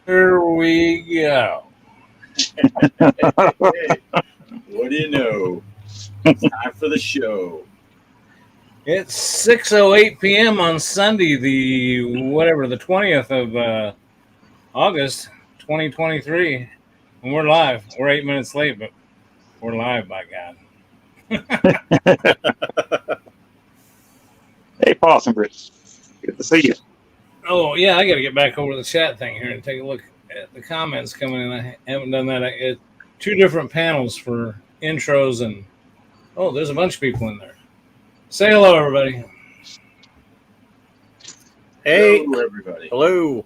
Here we go. Hey, what do you know? It's time for the show. It's 6:08 p.m. on Sunday, the 20th of August, 2023, and we're live. We're 8 minutes late, but we're live. By God. Hey, Possum Grits. Good to see you. Oh yeah, I got to get back over the chat thing here and take a look at the comments coming in. I haven't done that. Two different panels for intros, and oh, there's a bunch of people in there. Say hello, everybody. Hey, Hello, everybody. hello.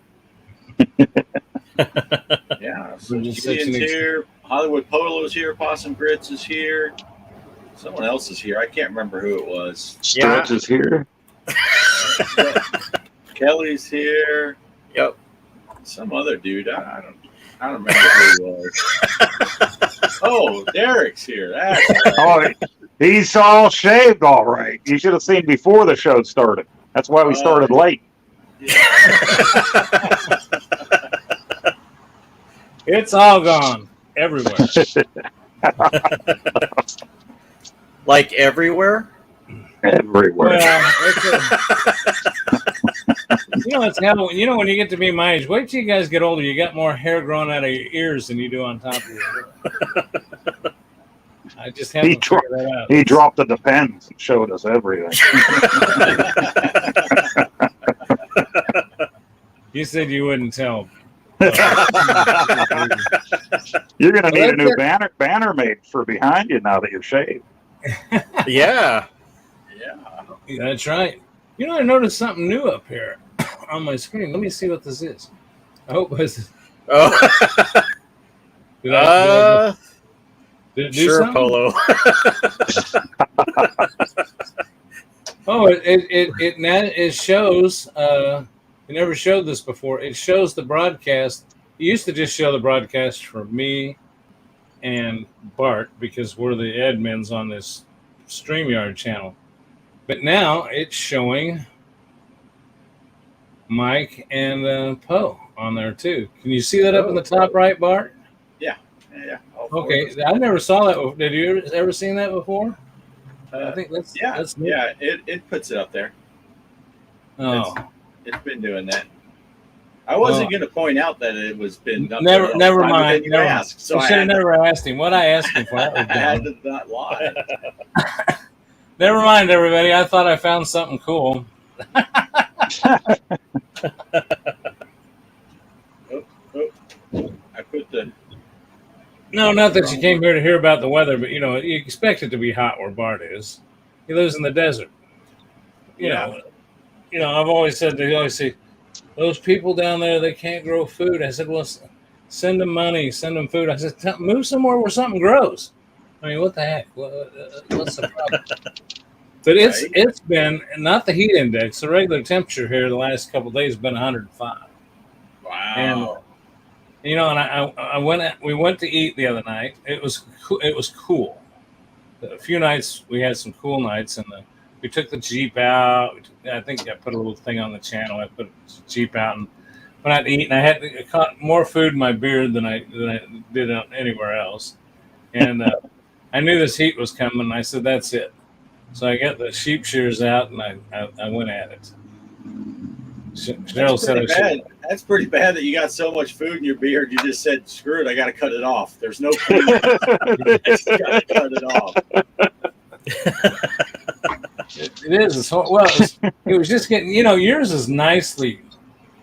Yeah, so We're just Julian's fixing here. Hollywood Polo's here. Possum Grits is here. Someone else is here. I can't remember who it was. Stretch is here. Kelly's here. Yep. Some other dude. I don't remember who he was. Oh, Derek's here. That's right. Oh, he's all shaved all right. You should have seen before the show started. That's why we started late. Yeah. It's all gone everywhere. Like everywhere? Everywhere. Well, it's how when you get to be my age. Wait till you guys get older. You got more hair growing out of your ears than you do on top of your head. I just haven't figured that out. He dropped the Depends and showed us everything. You said you wouldn't tell. You're going to need a new banner made for behind you now that you're shaved. Yeah. Yeah. That's right. I noticed something new up here on my screen. Let me see what this is. I hope this. Oh. Did it do Sure, something? Polo. Oh, it shows. It never showed this before. It shows the broadcast. It used to just show the broadcast for me and Bart because we're the admins on this StreamYard channel. But now it's showing Mike and Poe on there too. Can you see that up in the top right, Bart? Yeah. Okay, I never saw that. Did you ever seen that before? I think that's new. Yeah. It puts it up there. Oh, It's been doing that. I wasn't going to point out that it was been done. never mind. You asked, so I should have never asked him. What I asked him for, that was I had dumb. to not lie. Never mind, everybody. I thought I found something cool. I put the. No, not that you came here to hear about the weather, but you expect it to be hot where Bart is. He lives in the desert. You know, I've always said they always say those people down there they can't grow food. I said, well, send them money, send them food. I said, move somewhere where something grows. I mean, what the heck? What's the problem? But it's been not the heat index. The regular temperature here the last couple of days has been 105. Wow. And we went to eat the other night. It was cool. A few nights we had some cool nights, and we took the Jeep out. I think I put a little thing on the channel. I put the Jeep out and went out to eat, and I caught more food in my beard than I did anywhere else. And I knew this heat was coming, and I said, "That's it." So I got the sheep shears out, and I went at it. Cheryl said, That's pretty bad that you got so much food in your beard. You just said, "Screw it, I got to cut it off." There's no food. I just got to cut it off. It is. It was just getting. Yours is nicely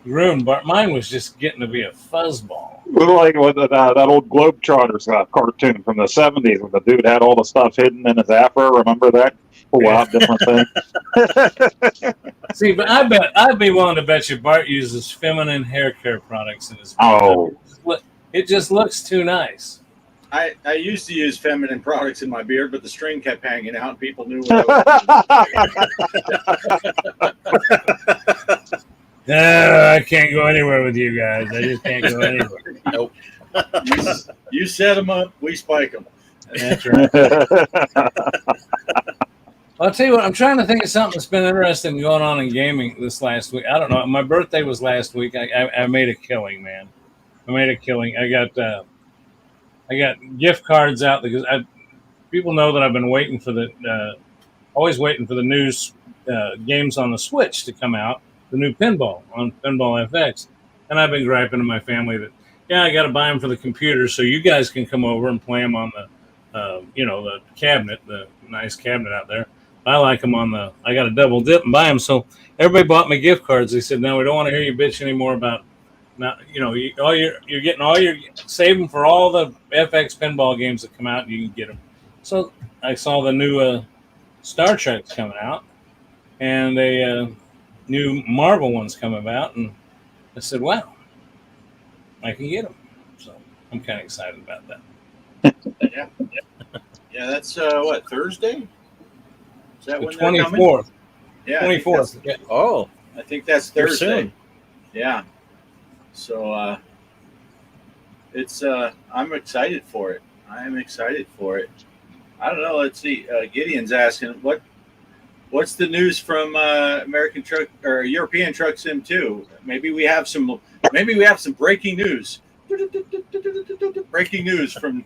groomed, but mine was just getting to be a fuzzball. Like with that old Globetrotters cartoon from the 70s when the dude had all the stuff hidden in his afro. Remember that? Pull out different things. See, but I'd be willing to bet you Bart uses feminine hair care products in his beard. Oh. It just looks too nice. I used to use feminine products in my beard, but the string kept hanging out, and people knew what I was. I can't go anywhere with you guys. I just can't go anywhere. Nope. You set them up, we spike them. That's right. I'll tell you what, I'm trying to think of something that's been interesting going on in gaming this last week. I don't know. My birthday was last week. I made a killing, man. I made a killing. I got gift cards out because people know that I've been waiting for always waiting for the new games on the Switch to come out, the new Pinball on Pinball FX, and I've been griping to my family that I got to buy them for the computer so you guys can come over and play them on the the cabinet, the nice cabinet out there. I like them on the. I got to double dip and buy them. So everybody bought me gift cards. They said, "No, we don't want to hear you bitch anymore about not. You're getting all your saving for all the FX pinball games that come out, and you can get them." So I saw the new Star Trek's coming out, and a new Marvel one's coming out, and I said, "Wow, I can get them." So I'm kind of excited about that. Yeah, that's what, Thursday? Is that The when they're coming? 24th. Yeah, 24th. Yeah. Oh, I think that's You're Thursday. soon. Yeah. So it's I'm excited for it. I am excited for it. I don't know. Let's see. Gideon's asking what's the news from American Truck or European Truck Sim 2? Maybe we have some breaking news. Breaking news from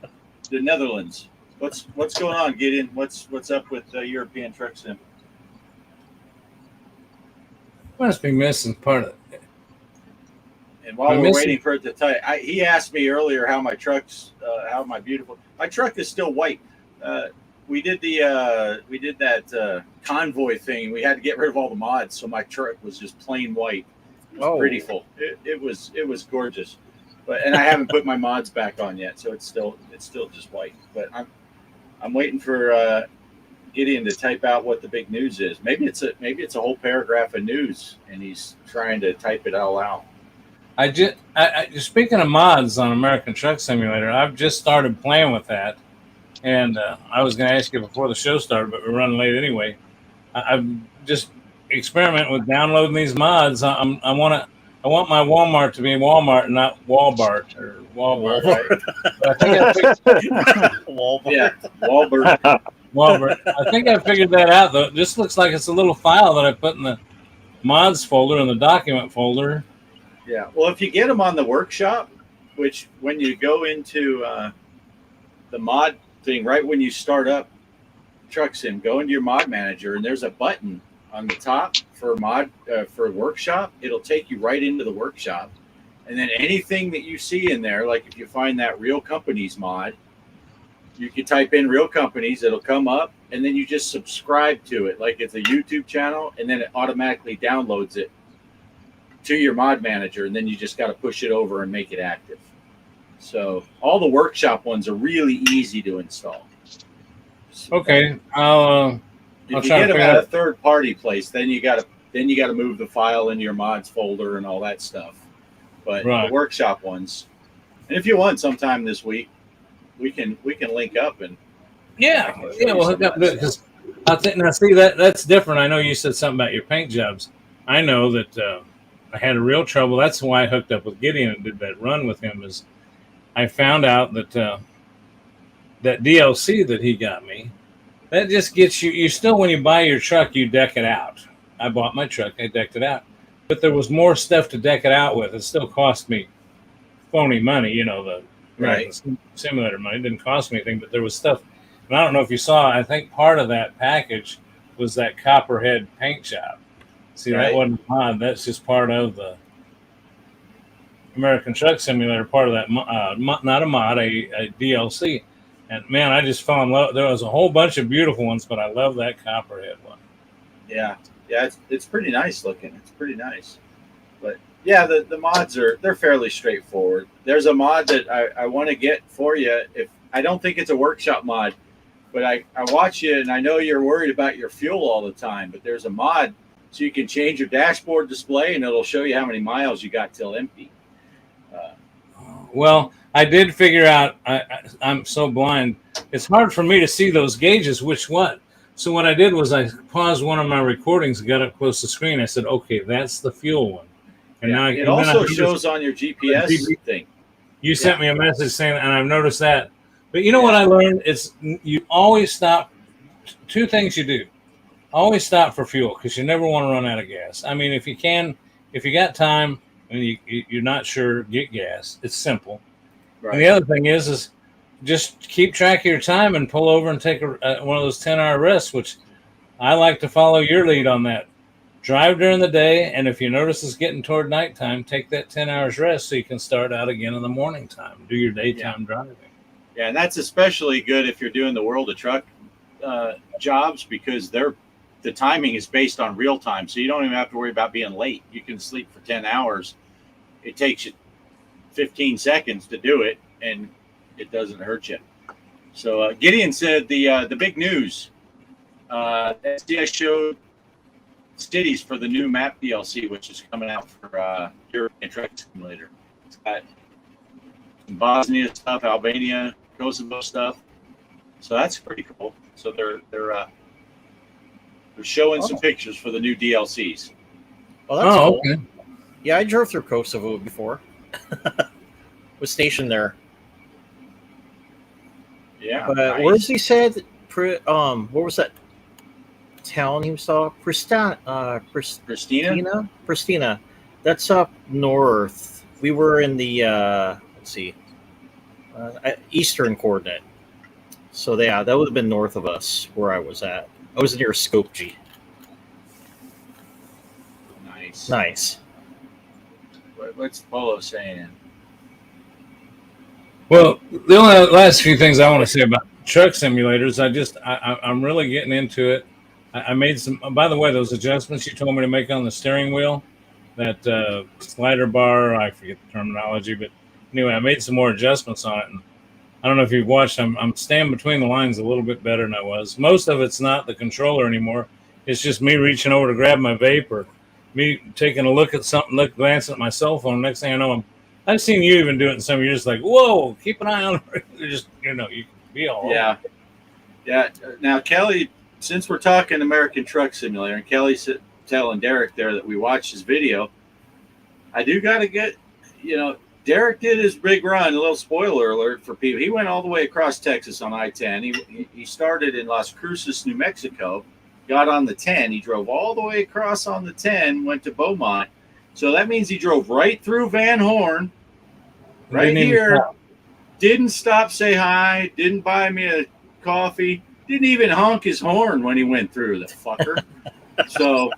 the Netherlands. What's going on, Gideon? What's up with European Truck Sim? Must be missing part of it. And while we're waiting for it to tell you, he asked me earlier how my truck is still white. We did that convoy thing. We had to get rid of all the mods, so my truck was just plain white. It was prettyful. It was gorgeous, and I haven't put my mods back on yet, so it's still just white. But I'm waiting for Gideon to type out what the big news is. Maybe it's a whole paragraph of news, and he's trying to type it all out. Speaking of mods on American Truck Simulator, I've just started playing with that, and I was going to ask you before the show started, but we're running late anyway. I've just experimenting with downloading these mods. I want my Walmart to be Walmart, and not Walbart or Walmart. Right? I think Walbart. I think I figured that out though. It just looks like it's a little file that I put in the mods folder in the document folder. Yeah. Well, if you get them on the workshop, which when you go into the mod thing, right when you start up Truck Sim, go into your mod manager, and there's a button on the top for for workshop. It'll take you right into the workshop, and then anything that you see in there, like if you find that Real Companies mod, you can type in Real Companies, it'll come up, and then you just subscribe to it like it's a YouTube channel, and then it automatically downloads it to your mod manager, and then you just got to push it over and make it active. So all the workshop ones are really easy to install. Okay, if you get them at a third party place, then you got to move the file into your mods folder and all that stuff. But the workshop ones, and if you want sometime this week, we can link up and we'll hook up because I think now see that's different. I know you said something about your paint jobs. I know that I had a real trouble. That's why I hooked up with Gideon and did that run with him. Is I found out that that DLC that he got me, that just gets you. You still, when you buy your truck, you deck it out. I bought my truck, I decked it out, but there was more stuff to deck it out with. It still cost me phony money, the simulator money. It didn't cost me anything, but there was stuff. And I don't know if you saw. I think part of that package was that Copperhead paint job. See, that wasn't a mod. That's just part of the American Truck Simulator, part of that, not a mod, a DLC. And, man, I just fell in love. There was a whole bunch of beautiful ones, but I love that Copperhead one. Yeah, it's pretty nice looking. It's pretty nice. But, yeah, the mods they're fairly straightforward. There's a mod that I want to get for you. I don't think it's a workshop mod, but I watch you, and I know you're worried about your fuel all the time, but there's a mod so you can change your dashboard display, and it'll show you how many miles you got till empty. Well, I did figure out, I'm so blind, it's hard for me to see those gauges, which one. So what I did was I paused one of my recordings and got up close to the screen. I said, okay, that's the fuel one. And now it also shows on your GPS thing. You sent me a message saying, and I've noticed that. But you know what I learned? It's you always stop. Two things you do. Always stop for fuel because you never want to run out of gas. I mean, if you got time, and you're not sure, get gas. It's simple. Right. And the other thing is just keep track of your time and pull over and take one of those 10-hour rests, which I like to follow your lead on that. Drive during the day, and if you notice it's getting toward nighttime, take that 10 hours rest so you can start out again in the morning time. Do your daytime driving. Yeah, and that's especially good if you're doing the World of Truck jobs, because the timing is based on real time, so you don't even have to worry about being late. You can sleep for 10 hours. It takes you 15 seconds to do it, and it doesn't hurt you. So Gideon said the big news. SDS showed cities for the new map DLC, which is coming out for European Truck Simulator. It's got some Bosnia stuff, Albania, Kosovo stuff. So that's pretty cool. So they're showing some pictures for the new DLCs. Well, that's cool. Okay. Yeah, I drove through Kosovo before. Was stationed there. Yeah. But nice. what does he said? What was that town he saw? Pristina. Pristina. That's up north. We were in the let's see, eastern coordinate. So yeah, that would have been north of us where I was at. I was near Skopje. Nice. What's Polo saying? Well, the only last few things I want to say about truck simulators, I'm really getting into it. I made some, by the way, those adjustments you told me to make on the steering wheel, that slider bar, I forget the terminology, but anyway, I made some more adjustments on it. And I don't know if you've watched, I'm staying between the lines a little bit better than I was. Most of it's not the controller anymore. It's just me reaching over to grab my vape, or me taking a look at something, glancing at my cell phone. Next thing I know, I've seen you even do it in some. You're just like, whoa, keep an eye on it. Just, you can be all over. Yeah. Now, Kelly, since we're talking American Truck Simulator, and Kelly's telling Derek there that we watched his video, I do got to get, Derek did his big run. A little spoiler alert for people. He went all the way across Texas on I-10. He started in Las Cruces, New Mexico, got on the 10. He drove all the way across on the 10, went to Beaumont. So that means he drove right through Van Horn, right here. Didn't stop, say hi, didn't buy me a coffee, didn't even honk his horn when he went through, the fucker. So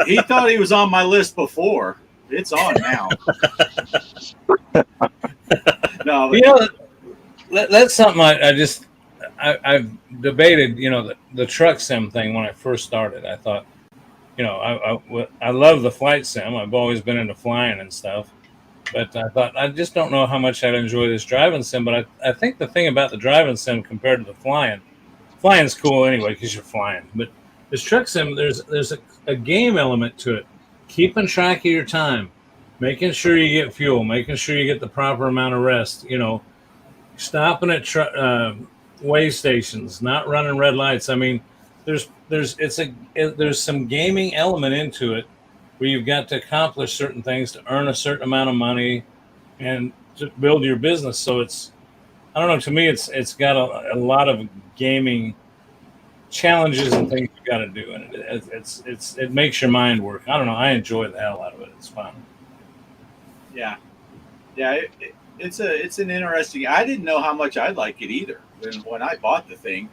he thought he was on my list before. It's on now. No, but, that's something I've debated. The truck sim thing when I first started. I thought, I love the flight sim. I've always been into flying and stuff. But I thought, I just don't know how much I'd enjoy this driving sim. But I think the thing about the driving sim compared to the flying's cool anyway because you're flying. But this truck sim, there's a game element to it. Keeping track of your time, making sure you get fuel, making sure you get the proper amount of rest. Stopping at way stations, not running red lights. I mean, there's some gaming element into it, where you've got to accomplish certain things to earn a certain amount of money and to build your business. So I don't know, to me, it's got a lot of gaming challenges and things you got to do. And it makes your mind work. I don't know. I enjoy the hell out of it. It's fun. Yeah. It's an interesting, I didn't know how much I'd like it either. When I bought the thing,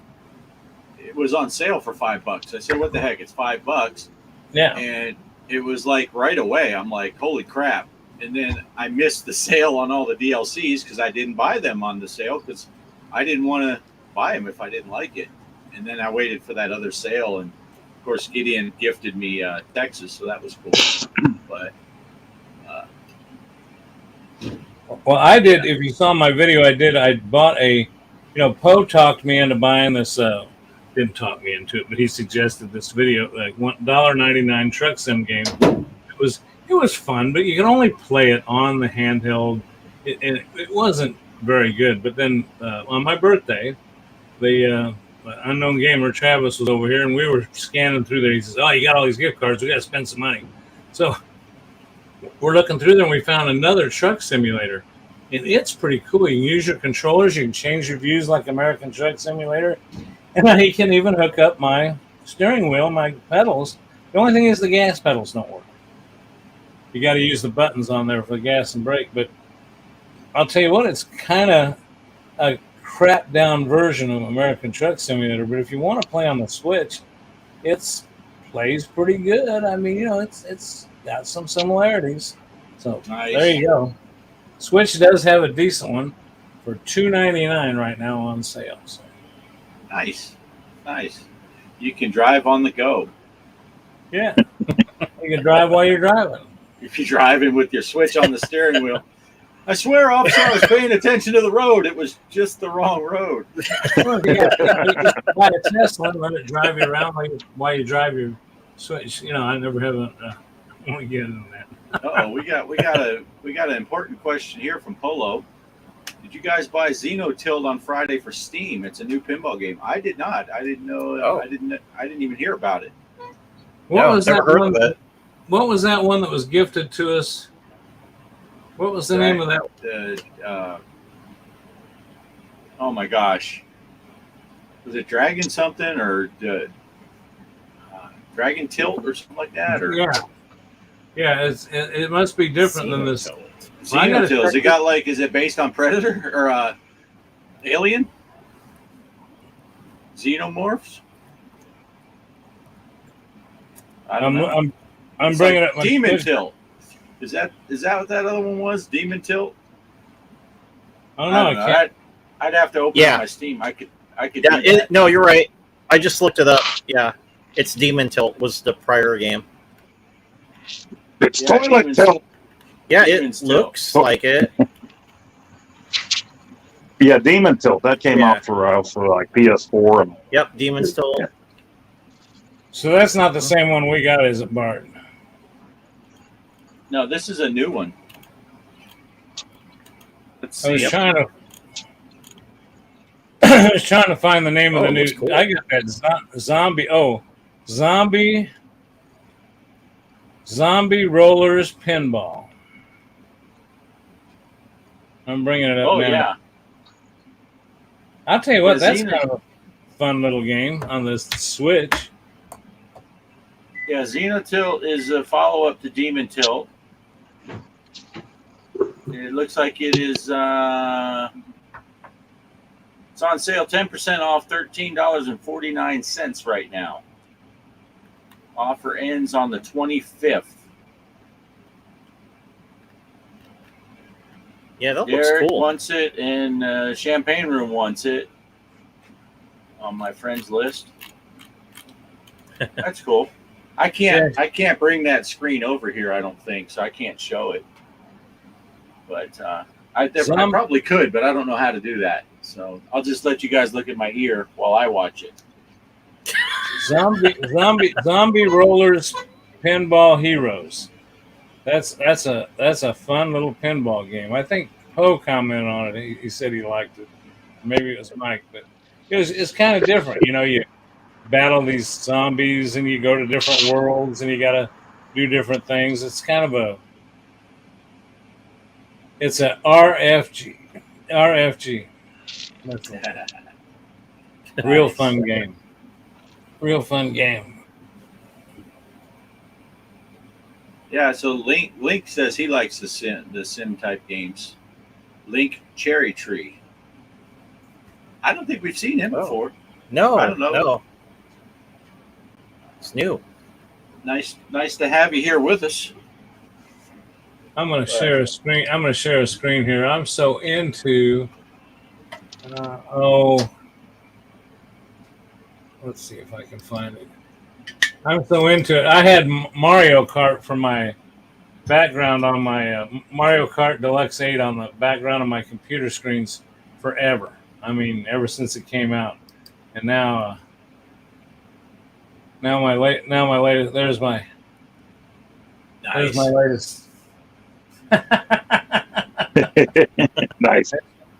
it was on sale for $5. I said, what the heck? It's $5. Yeah. And it was like right away. I'm like, holy crap. And then I missed the sale on all the DLCs because I didn't buy them on the sale because I didn't want to buy them if I didn't like it. And then I waited for that other sale. And of course, Gideon gifted me Texas. So that was cool. But well, I did. If you saw my video, I bought Poe talked me into buying this, didn't talk me into it, but he suggested this video, like $1.99 truck sim game. It was fun, but you can only play it on the handheld. It wasn't very good. But then on my birthday, the unknown gamer Travis was over here, and we were scanning through there. He says, "Oh, you got all these gift cards. We got to spend some money." So we're looking through there, and we found another truck simulator. And it's pretty cool. You can use your controllers. You can change your views like American Truck Simulator. And I can even hook up my steering wheel, my pedals. The only thing is the gas pedals don't work. you got to use the buttons on there for the gas and brake. But I'll tell you what, it's kind of a crap down version of American Truck Simulator. But if you want to play on the Switch, it's plays pretty good. I mean, it's got some similarities. So Nice. there you go. Switch does have a decent one for $2.99 right now on sale. So. Nice. You can drive on the go. Yeah, you can drive while you're driving. If you're driving with your Switch on the steering wheel. I swear, officer, I was paying attention to the road. It was just the wrong road. Well, you just buy a Tesla and let it drive you around while you drive your Switch. I never have I want to get into that. Oh, we got an important question here from Polo. Did you guys buy Xenotilt on Friday for Steam? It's a new pinball game. I did not. I didn't know. Oh. I didn't even hear about it. What was never that heard one? of it. What was that one that was gifted to us? What was the name of that? Oh my gosh, was it Dragon something or Dragon Tilt or something like that? Or Yeah. It must be different than this. Xenotilt. Is it based on Predator or Alien? Xenomorphs? I don't know. I'm It's bringing like up my Demon Switch. Tilt. Is that what that other one was? Demon Tilt? I don't know. I can't. I'd have to open up my Steam. I could. Yeah, do that. no, you're right. I just looked it up. Yeah, it's Demon Tilt was the prior game. It's Yeah, Toilet Demon's- Tilt. Yeah, Demon's it Tilt. looks like it. Yeah, Demon Tilt. That came Yeah. out for like PS4 and Yep, Demon's Tilt. So that's not the same one we got, is it, Bart? No, this is a new one. Let's I was see. trying to. I was trying to find the name of the Oh, new. looks cool. I got that zombie. Oh, zombie rollers pinball. I'm bringing it up Oh now. yeah. I'll tell you what, Yeah, that's kind of a fun little game on the Switch. Yeah, Xenotilt is a follow-up to Demon Tilt. It looks like it is. It's on sale, 10% off, $13.49 right now. Offer ends on the 25th. Yeah, that Derek looks cool. wants it, and Champagne Room wants it on my friends list. That's cool. I can't bring that screen over here. I don't think so. I can't show it, but I probably could, but I don't know how to do that. So I'll just let you guys look at my ear while I watch it. Zombie rollers pinball heroes. That's a fun little pinball game. I think Poe commented on it. He said he liked it. Maybe it was Mike, but it's kind of different. You battle these zombies and you go to different worlds and you got to do different things. It's kind of it's a RFG. That's a real fun game. Real fun game. Yeah. So Link says he likes the sim type games. Link Cherry Tree. I don't think we've seen him before. No, I don't know. No. It's new. Nice to have you here with us. I'm going to share a screen. I'm going to share a screen here. I'm so into. Let's see if I can find it. I'm so into it. I had Mario Kart for my background on my Mario Kart Deluxe 8 on the background of my computer screens forever. I mean, ever since it came out, and now my latest. There's my latest. Nice.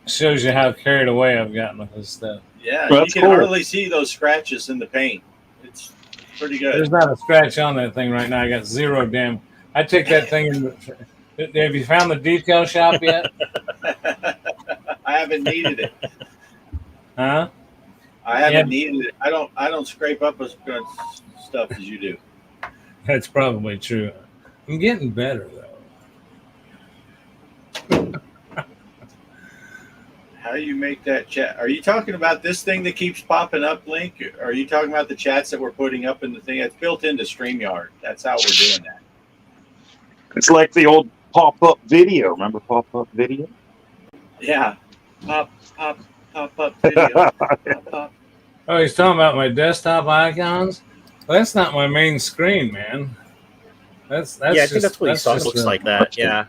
Shows you how carried away I've gotten with this stuff. Yeah, Well, you that's can cool. hardly see those scratches in the paint. It's pretty good. There's not a scratch on that thing right now. I got zero damn. I took that thing in. Have you found the detail shop yet? I haven't needed it. Huh? I haven't needed it. I don't scrape up as good stuff as you do. That's probably true. I'm getting better though. How do you make that chat? Are you talking about this thing that keeps popping up, Link? Or are you talking about the chats that we're putting up in the thing? It's built into StreamYard. That's how we're doing that. It's like the old pop-up video. Remember pop-up video? Yeah. Pop up video. Pop. Oh, he's talking about my desktop icons. Well, that's not my main screen, man. That's Yeah, I think that's what he saw. It just looks like that. Yeah.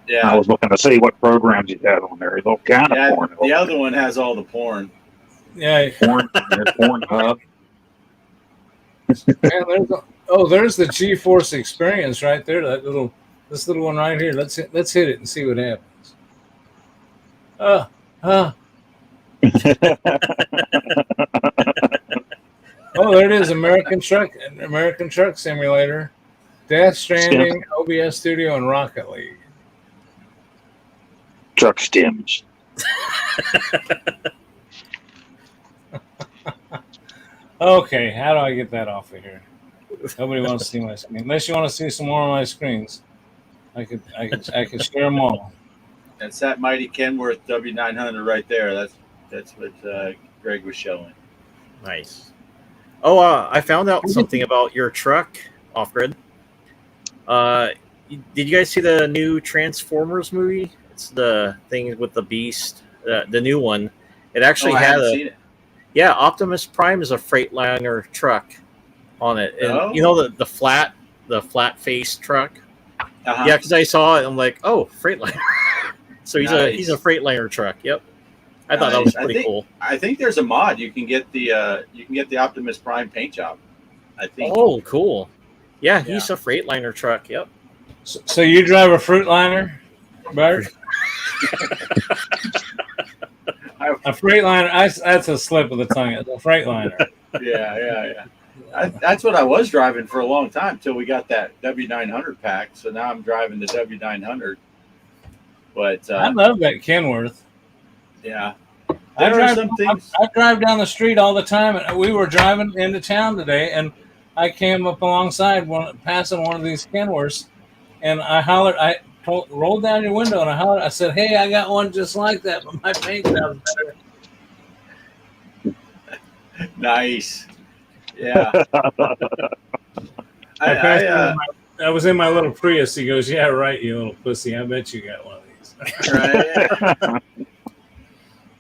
Yeah. I was looking to see what programs you had on there. He looked kind of porn. The other one has all the porn. Yeah. Porn hub. There's the GeForce Experience right there. This little one right here. Let's hit it and see what happens. Oh, there it is. American Truck Simulator, Death Stranding, OBS Studio, and Rocket League. Truck Stims. Okay, how do I get that off of here? Nobody wants to see my screen. Unless you want to see some more of my screens, I could share them all. That's that mighty Kenworth W900 right there. That's what Greg was showing. Nice. Oh, I found out something about your truck, Off Grid. Did you guys see the new Transformers movie? It's the thing with the Beast, the new one. It actually had seen it. Yeah, Optimus Prime is a Freightliner truck on it, and you know the flat face truck. Uh-huh. Yeah, because I saw it, I'm like, oh, Freightliner. So he's Nice. a Freightliner truck. Yep, I thought that was pretty cool. I think there's a mod you can get the Optimus Prime paint job. I think. Oh, cool. Yeah, he's a Freightliner truck. Yep. So you drive a Fruitliner, Bert? A Freightliner. That's a slip of the tongue. It's a Freightliner. Yeah. That's what I was driving for a long time until we got that W900 pack. So now I'm driving the W900. But I love that Kenworth. Yeah. I drive down the street all the time, and we were driving into town today, and I came up alongside passing one of these Kenworths, and I hollered. I rolled down your window, and I hollered. I said, "Hey, I got one just like that, but my paint job's better." Nice. Yeah. I was in my little Prius. He goes, "Yeah, right, you little pussy. I bet you got one of these." Right.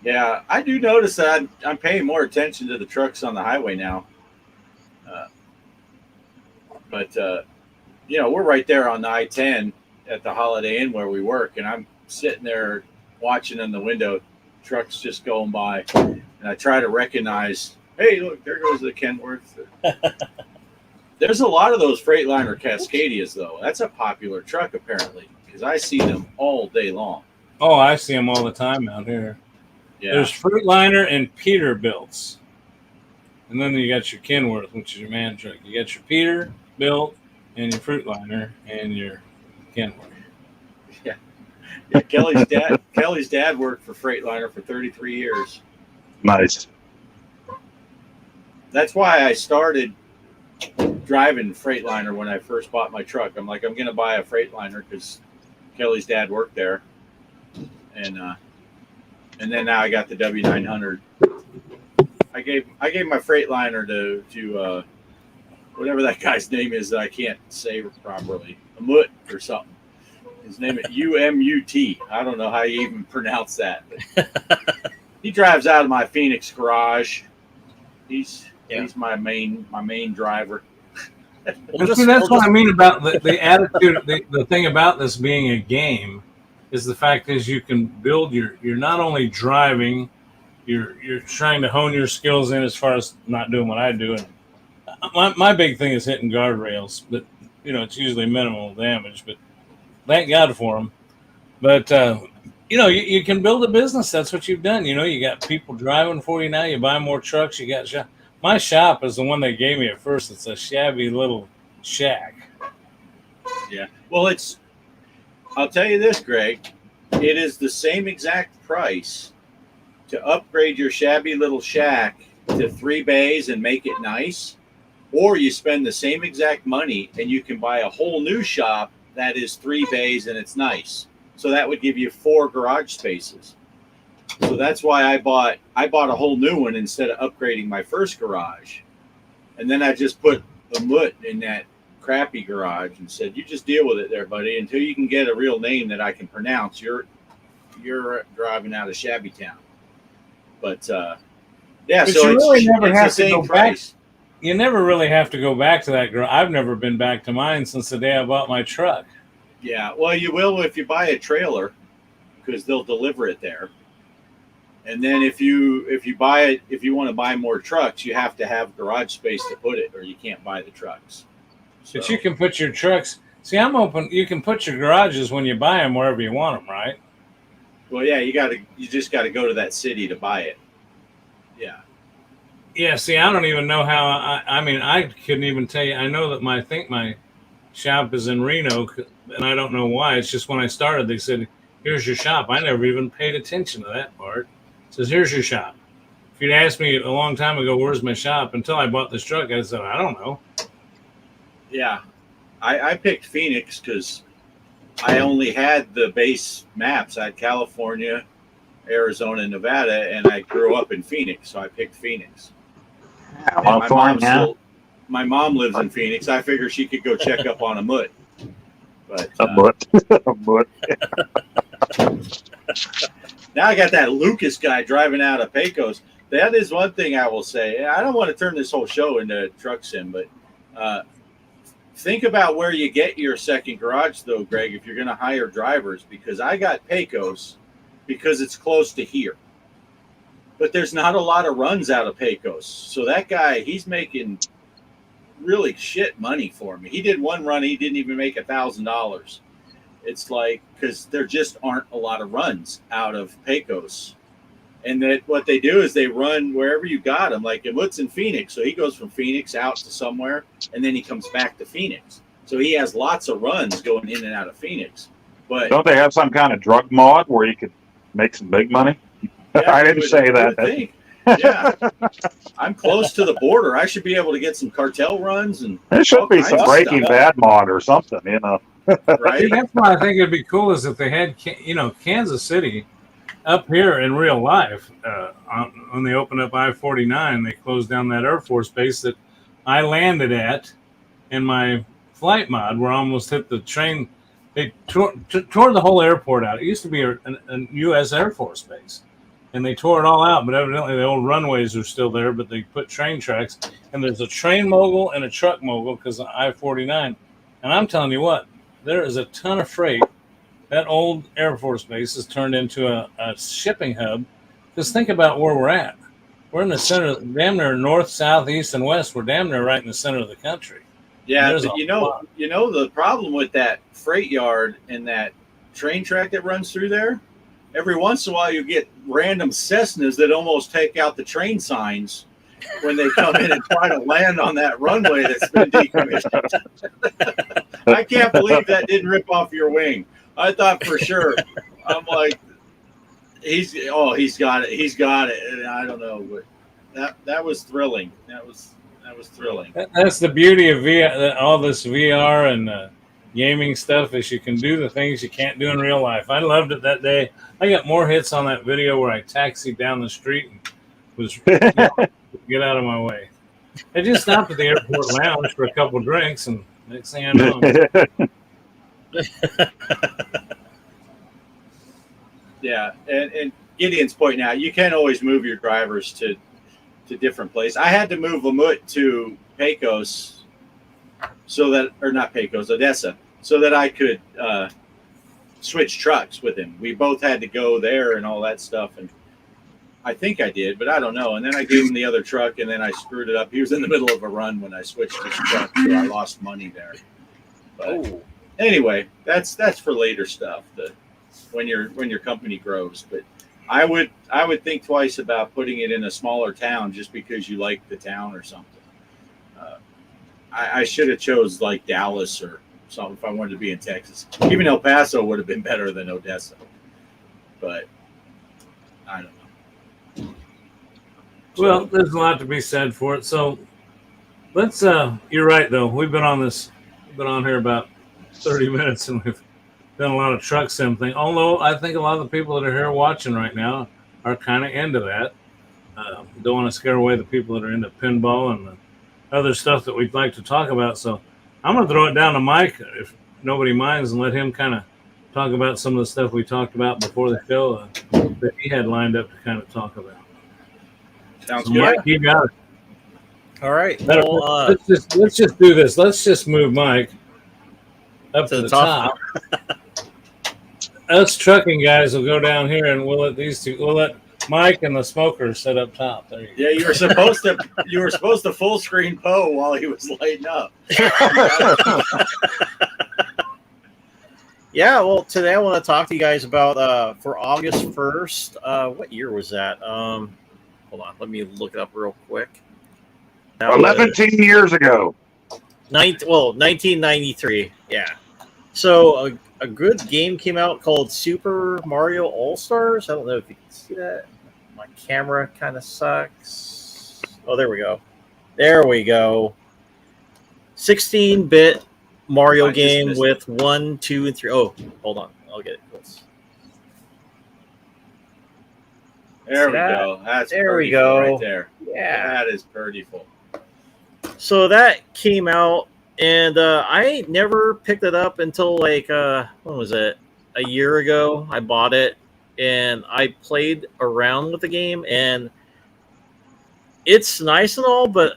Yeah, I do notice that I'm paying more attention to the trucks on the highway now. But we're right there on the I-10 at the Holiday Inn where we work, and I'm sitting there watching in the window, trucks just going by, and I try to recognize, hey, look, there goes the Kenworth. There's a lot of those Freightliner Cascadias, though. That's a popular truck, apparently, because I see them all day long. Oh, I see them all the time out here. Yeah. There's Fruitliner and Peterbilts. And then you got your Kenworth, which is your man truck. You got your Peterbilt and your Fruitliner and your Kenworth. Yeah, Kelly's dad worked for Freightliner for 33 years. Nice. That's why I started driving Freightliner when I first bought my truck. I'm like, I'm going to buy a Freightliner because Kelly's dad worked there. And then now I got the W900. I gave my Freightliner to whatever that guy's name is that I can't say properly. Amut or something. His name is UMUT. I don't know how you even pronounce that. But he drives out of my Phoenix garage. He's my main driver. That's what I mean about the attitude. The thing about this being a game is the fact is you can build you're not only driving, you're trying to hone your skills in as far as not doing what I do. And my big thing is hitting guardrails, but it's usually minimal damage. But thank God for them. But you can build a business. That's what you've done. You got people driving for you now. You buy more trucks. You got my shop is the one they gave me at first. It's a shabby little shack. Yeah. Well, I'll tell you this, Greg. It is the same exact price to upgrade your shabby little shack to 3 bays and make it nice or you spend the same exact money and you can buy a whole new shop that is 3 bays and it's nice. So that would give you 4 garage spaces. So that's why I bought a whole new one instead of upgrading my first garage. And then I just put a mutt in that crappy garage and said, "You just deal with it there, buddy, until you can get a real name that I can pronounce. You're driving out of shabby town." But yeah, But so you really never it's have the to same go price. You never really have to go back to that garage. I've never been back to mine since the day I bought my truck. Yeah, well, you will if you buy a trailer, because they'll deliver it there. And then if you buy it, if you want to buy more trucks, you have to have garage space to put it, or you can't buy the trucks. So, But you can put your trucks. See, I'm open. You can put your garages when you buy them wherever you want them, right? well, yeah, you just got to go to that city to buy it. Yeah. Yeah. See, I don't even know how. I mean, I couldn't even tell you. I know that I think my shop is in Reno, and I don't know why. It's just when I started, they said, "Here's your shop." I never even paid attention to that part. It says, "Here's your shop." If you'd asked me a long time ago, "Where's my shop?" until I bought this truck, I said, "I don't know." Yeah. I picked Phoenix because I only had the base maps. I had California, Arizona, and Nevada, and I grew up in Phoenix, so I picked Phoenix. And my mom lives in Phoenix. I figure she could go check up on a mutt. But A mutt. A mutt. now I got that Lucas guy driving out of Pecos. That is one thing I will say. I don't want to turn this whole show into Truck Sim, but think about where you get your second garage, though, Greg, if you're going to hire drivers, because I got Pecos because it's close to here. But there's not a lot of runs out of Pecos. So that guy, he's making really shit money for me. He did one run, he didn't even make $1,000. It's like, because there just aren't a lot of runs out of Pecos. And that what they do is they run wherever you got him. Like what's in Phoenix, so he goes from Phoenix out to somewhere, and then he comes back to Phoenix. So he has lots of runs going in and out of Phoenix. But don't they have some kind of drug mod where you could make some big money? yeah, I didn't say that. Think. Yeah, I'm close to the border. I should be able to get some cartel runs and There should be some Breaking Bad mod or something, you know. Right? See, that's why I think it'd be cool is if they had, Kansas City up here in real life. When they opened up I-49, they closed down that Air Force base that I landed at in my flight mod, where I almost hit the train. They tore the whole airport out. It used to be a U.S. Air Force base, and they tore it all out. But evidently, the old runways are still there, but they put train tracks. And there's a train mogul and a truck mogul because of I-49. And I'm telling you what, there is a ton of freight. That old Air Force base has turned into a shipping hub. Because think about where we're at. We're in the center, damn near north, south, east, and west. We're damn near right in the center of the country. Yeah, but you know the problem with that freight yard and that train track that runs through there. Every once in a while, you get random Cessnas that almost take out the train signs when they come in and try to land on that runway that's been decommissioned. I can't believe that didn't rip off your wing. I thought for sure. I'm like, he's got it. And I don't know, but that was thrilling. That was thrilling. That's the beauty of all this VR and gaming stuff is you can do the things you can't do in real life. I loved it that day. I got more hits on that video where I taxied down the street and was get out of my way. I just stopped at the airport lounge for a couple drinks, and next thing I know. Yeah, and Gideon's pointing out you can always move your drivers to different places. I had to move Lamut to Pecos Odessa, so that I could switch trucks with him. We both had to go there and all that stuff, and I think I did, but I don't know. And then I gave him the other truck, and then I screwed it up. He was in the middle of a run when I switched his truck, so I lost money there. But anyway, that's for later stuff. When your company grows, but I would think twice about putting it in a smaller town just because you like the town or something. I should have chose like Dallas or something if I wanted to be in Texas. Even El Paso would have been better than Odessa, but I don't know. Well, there's a lot to be said for it. So let's. You're right though. We've been on here about 30 minutes, and we've done a lot of truck sim thing. Although I think a lot of the people that are here watching right now are kind of into that. Don't want to scare away the people that are into pinball and the other stuff that we'd like to talk about. So I'm going to throw it down to Mike, if nobody minds, and let him kind of talk about some of the stuff we talked about before the show that he had lined up to kind of talk about. Sounds So good. Mike, you got it. All right. Well, let's just do this. Let's just move Mike up to the top. Us trucking guys will go down here, and we'll let Mike and the smoker sit up top. There you go. Yeah, you were supposed to full screen Poe while he was lighting up. Yeah, well, today I want to talk to you guys about for August 1st. What year was that? Hold on, let me look it up real quick. 11 years ago. 1993. Yeah. So a good game came out called Super Mario All-Stars. I don't know if you can see that. My camera kind of sucks. Oh, there we go. There we go. 16-bit Mario game with 1, 2, and 3. Oh, hold on. I'll get it close. There we go. That's there we prettiful go. right there. Yeah. That is prettiful. So that came out, and I never picked it up until like when was it? A year ago. I bought it, and I played around with the game, and it's nice and all, but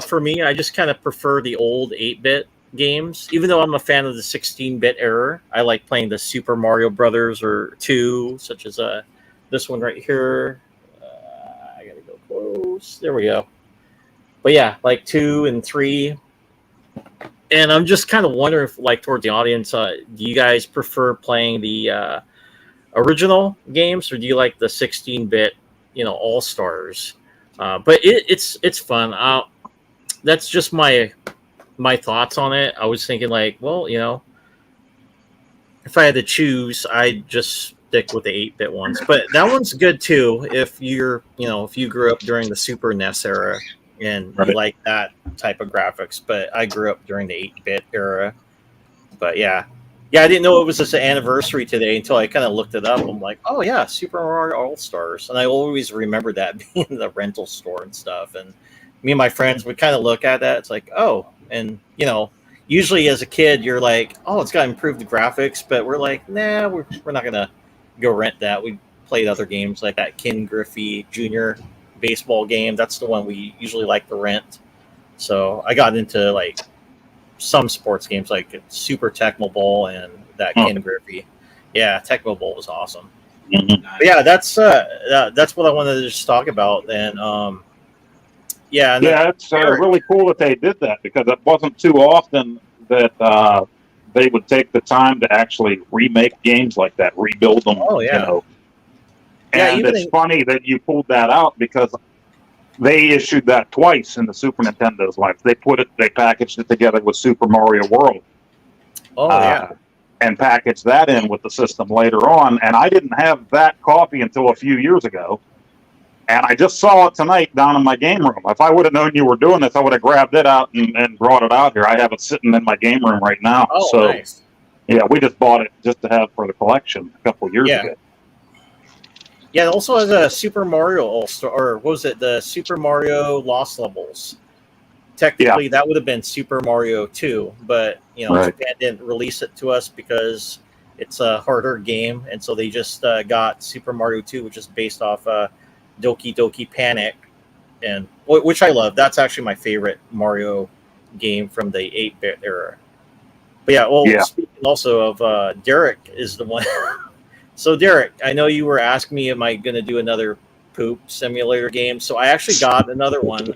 for me, I just kind of prefer the old 8-bit games. Even though I'm a fan of the 16-bit era, I like playing the Super Mario Brothers or 2, such as this one right here. I gotta go close. There we go. But yeah, like 2 and 3. And I'm just kind of wondering if, like, towards the audience, do you guys prefer playing the original games, or do you like the 16-bit, All-Stars? But it's fun. That's just my thoughts on it. I was thinking, like, well, if I had to choose, I'd just stick with the 8-bit ones. But that one's good too if if you grew up during the Super NES era and you like that type of graphics. But I grew up during the 8-bit era. But yeah, I didn't know it was just an anniversary today until I kind of looked it up. I'm like, oh yeah, Super Mario All-Stars. And I always remember that being in the rental store and stuff. And me and my friends would kind of look at that. It's like, oh, and usually as a kid, you're like, oh, it's got improved graphics. But we're like, nah, we're not going to go rent that. We played other games like that Ken Griffey Jr. baseball game. That's the one we usually like to rent. So I got into like some sports games like Super Tecmo Bowl and that Ken Griffey. Yeah, Tecmo Bowl was awesome. Mm-hmm. But yeah, that's what I wanted to just talk about. And it's really cool that they did that, because it wasn't too often that they would take the time to actually remake games like that, rebuild them. Oh yeah. And it's funny that you pulled that out, because they issued that twice in the Super Nintendo's life. They packaged it together with Super Mario World. Oh yeah. And packaged that in with the system later on. And I didn't have that copy until a few years ago. And I just saw it tonight down in my game room. If I would have known you were doing this, I would have grabbed it out and brought it out here. I have it sitting in my game room right now. Oh, so, nice. Yeah, we just bought it just to have for the collection a couple of years ago. Yeah, it also has a Super Mario All-Star, or what was it, the Super Mario Lost Levels. Technically, that would have been Super Mario 2, but, Japan didn't release it to us because it's a harder game, and so they just got Super Mario 2, which is based off Doki Doki Panic, and which I love. That's actually my favorite Mario game from the 8-bit era. But speaking also of Derek is the one. So Derek, I know you were asking me, am I going to do another poop simulator game? So I actually got another one,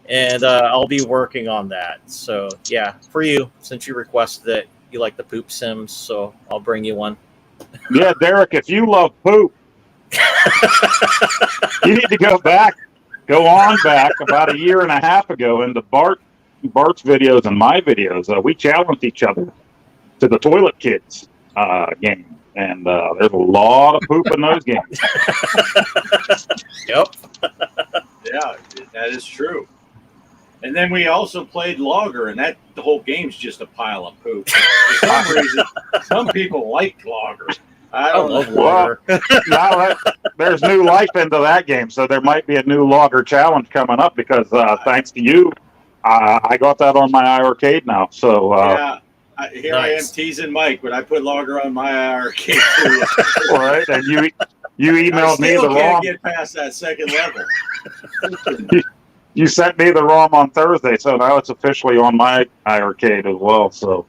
and I'll be working on that. So yeah, for you, since you requested it, you like the poop sims, so I'll bring you one. Yeah, Derek, if you love poop, you need to go back about a year and a half ago into Bart's videos and my videos. We challenged each other to the Toilet Kids game. And there's a lot of poop in those games. Yep. Yeah, that is true. And then we also played Logger, and the whole game's just a pile of poop. For some reason, some people like Logger. I don't love know. Logger. Now there's new life into that game, so there might be a new Logger challenge coming up because thanks to you, I got that on my arcade now. So Yeah, here I am Nice. teasing Mike, but I put Logger on my arcade too. all right, and you I emailed me the still can't ROM. get past that second level. You sent me the ROM on Thursday, so now it's officially on my arcade as well. So,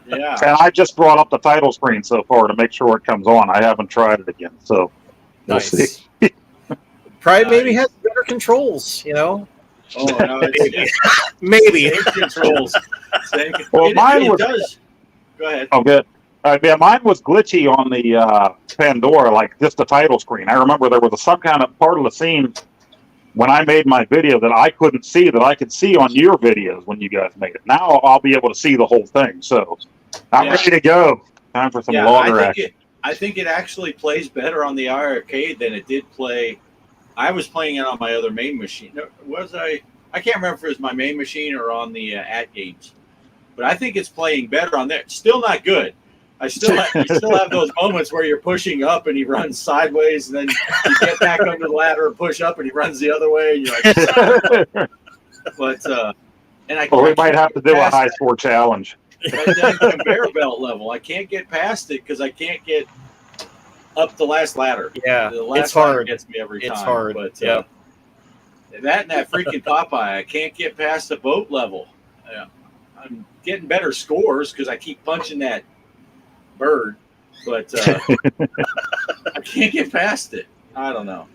Yeah. and I just brought up the title screen so far to make sure it comes on. I haven't tried it again, so we'll Nice. see. Probably maybe Nice. has better controls, Oh no, it's Maybe. same controls. Well, mine it was- does. Go ahead. Oh, good. Yeah, mine was glitchy on the Pandora, like just the title screen. I remember there was some kind of part of the scene when I made my video that I couldn't see that I could see on your videos when you guys made it. Now I'll be able to see the whole thing. So I'm ready to go. Time for some Logger action. I think it actually plays better on the arcade than it did play. I was playing it on my other main machine. Was I? I can't remember if it was my main machine or on the at games. But I think it's playing better on there. Still not good. You still have those moments where you're pushing up and he runs sideways, and then you get back under the ladder and push up and he runs the other way, and you're like, but Well, we might have to do a high score challenge. that conveyor belt level. I can't get past it because I can't get up the last ladder. Yeah, The last it's ladder hard. gets me every time. It's hard. But Yeah. that and that freaking Popeye, I can't get past the boat level. I'm getting better scores because I keep punching that bird, but I can't get past it. I don't know.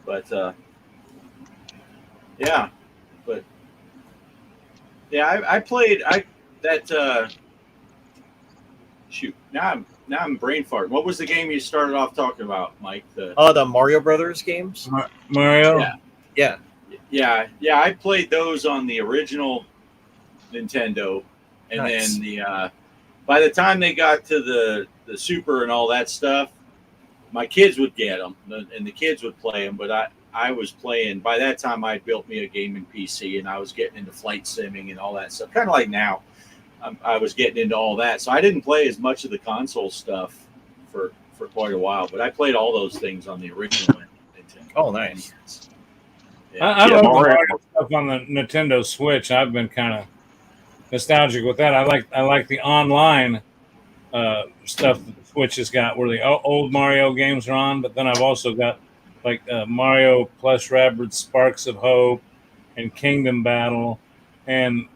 But yeah. But yeah, I played shoot. Now I'm brain farting. What was the game you started off talking about, Mike? The Mario Brothers games. Mario. Yeah. I played those on the original Nintendo, and Nice. then the by the time they got to the Super and all that stuff, my kids would get them, and the kids would play them. But I was playing. By that time, I built me a gaming PC, and I was getting into flight simming and all that stuff. Kind of like now, I was getting into all that. So I didn't play as much of the console stuff for quite a while. But I played all those things on the original Nintendo. Oh, nice. I Yeah, love the Mario. Mario stuff on the Nintendo Switch. I've been kind of nostalgic with that. I like the online stuff that the Switch has got, where the old Mario games are on. But then I've also got like Mario plus Rabbids Sparks of Hope and Kingdom Battle, and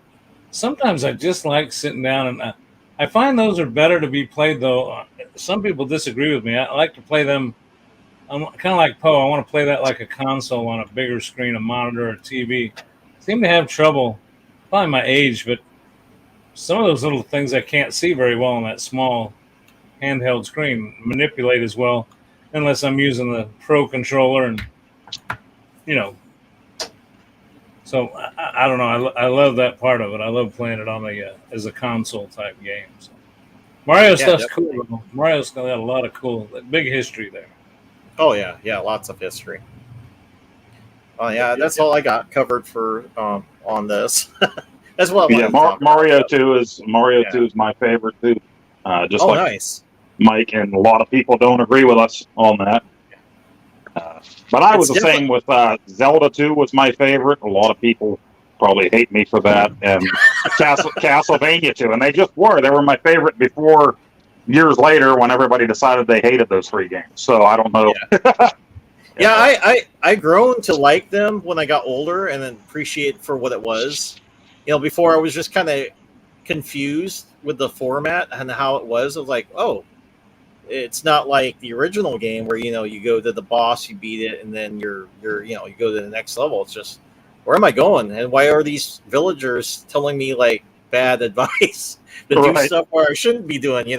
sometimes I just like sitting down and I find those are better to be played though. Some people disagree with me. I like to play them. I'm kind of like Poe. I want to play that like a console on a bigger screen, a monitor, or TV. Seem to have trouble, probably my age, but some of those little things I can't see very well on that small handheld screen manipulate as well, unless I'm using the Pro controller and So I don't know. I love that part of it. I love playing it on as a console type game. So. Mario stuff's definitely. cool. Mario's got a lot of cool, big history there. Oh yeah, lots of history. Oh yeah, that's all I got covered for on this. That's what I wanted to talk Mario about. 2 is my favorite too. Just like Nice. Mike, and a lot of people don't agree with us on that. But I was the same with Zelda 2 was my favorite. A lot of people probably hate me for that, and Castlevania 2, and they just were. They were my favorite before years later when everybody decided they hated those three games. So I don't know. Yeah, I grown to like them when I got older and then appreciate it for what it was. Before I was just kind of confused with the format and how it was. I was like, oh, it's not like the original game where you go to the boss, you beat it, and then you go to the next level. It's just, where am I going, and why are these villagers telling me like bad advice to do stuff where I shouldn't be doing?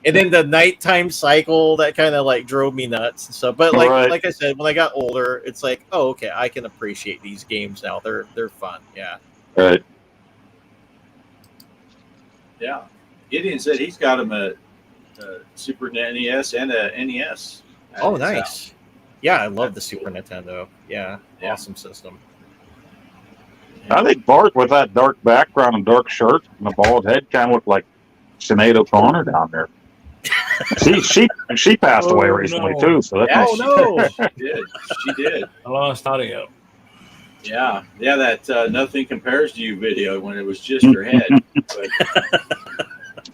And then the nighttime cycle that kind of like drove me nuts and stuff. But like I said, when I got older, it's like, oh, okay, I can appreciate these games now. They're fun. Yeah. Right. Yeah. Gideon said he's got him a Super NES and a NES. Oh, nice. Yeah, I love the Super Nintendo. Yeah, awesome system. I think Bart with that dark background and dark shirt and the bald head kind of looked like Sinead O'Connor down there. She passed away recently no. too. So that's Yeah, no. she did. She did. I lost audio. Yeah, that Nothing Compares to You video when it was just her head. But,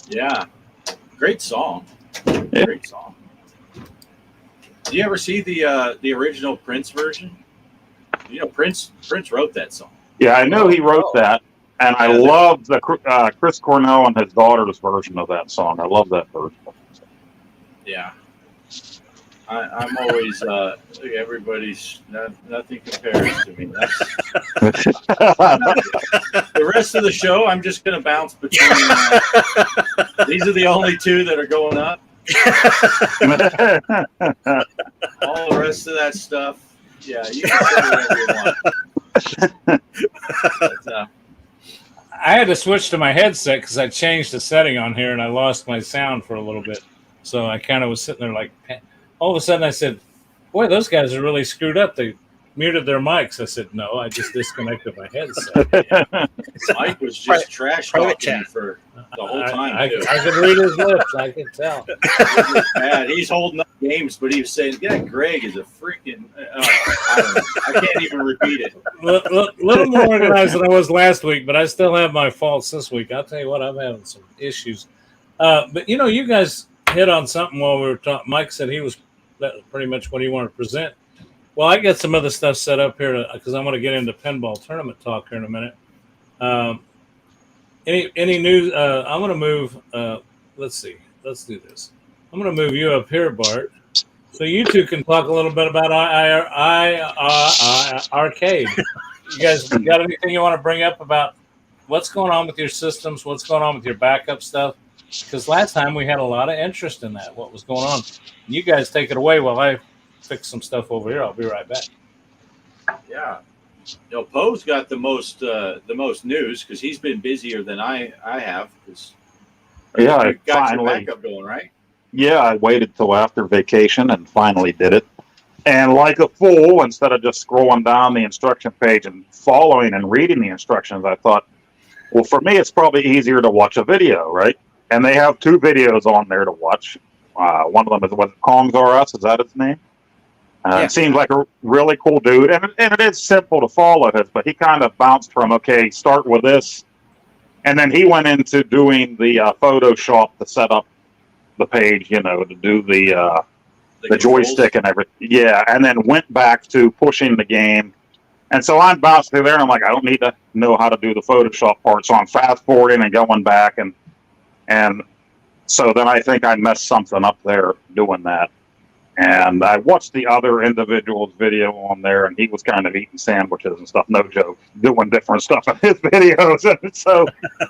yeah, great song. Great song. Did you ever see the original Prince version? You know, Prince wrote that song. Yeah, I know he wrote that, and I love the Chris Cornell and his daughter's version of that song. I love that version. Yeah, I'm always everybody's nothing compares to me. The rest of the show, I'm just going to bounce between. These are the only two that are going up. All the rest of that stuff, yeah, you can say whatever you want. But, I had to switch to my headset because I changed the setting on here and I lost my sound for a little bit. So I kind of was sitting there like, all of a sudden I said, boy, those guys are really screwed up. They muted their mics. I said, no, I just disconnected my headset. yeah. Mike was just trash talking for the whole time. I could read his lips. I could tell. Bad. He's holding up games, but he was saying, yeah, Greg is a freaking, I don't know. I can't even repeat it. Little more organized than I was last week, but I still have my faults this week. I'll tell you what, I'm having some issues. But, you know, you guys hit on something while we were talking. Mike said he was pretty much what he wanted to present. Well, I got some other stuff set up here because I'm going to get into pinball tournament talk here in a minute. Any news? I'm going to move. Let's see. Let's do this. I'm going to move you up here, Bart, so you two can talk a little bit about arcade. You guys got anything you want to bring up about what's going on with your systems? What's going on with your backup stuff? Because last time we had a lot of interest in that. What was going on? You guys take it away while I fix some stuff over here. I'll be right back. Yeah, you know, Poe's got the most news because he's been busier than I have. Yeah, you got finally. your backup going, right? Yeah, I waited till after vacation and finally did it. And like a fool, instead of just scrolling down the instruction page and following and reading the instructions, I thought, well, for me, it's probably easier to watch a video, right? And they have two videos on there to watch. One of them is Kongs R Us. Is that his name? Yeah. It seems like a really cool dude, and it is simple to follow his, but he kind of bounced from, okay, start with this, and then he went into doing the Photoshop to set up the page, you know, to do the joystick and everything. Yeah, and then went back to pushing the game. And so I'm bouncing through there, and I'm like, I don't need to know how to do the Photoshop part, so I'm fast-forwarding and going back, and so then I think I messed something up there doing that. And I watched the other individual's video on there, and he was kind of eating sandwiches and stuff, no joke, doing different stuff in his videos. And so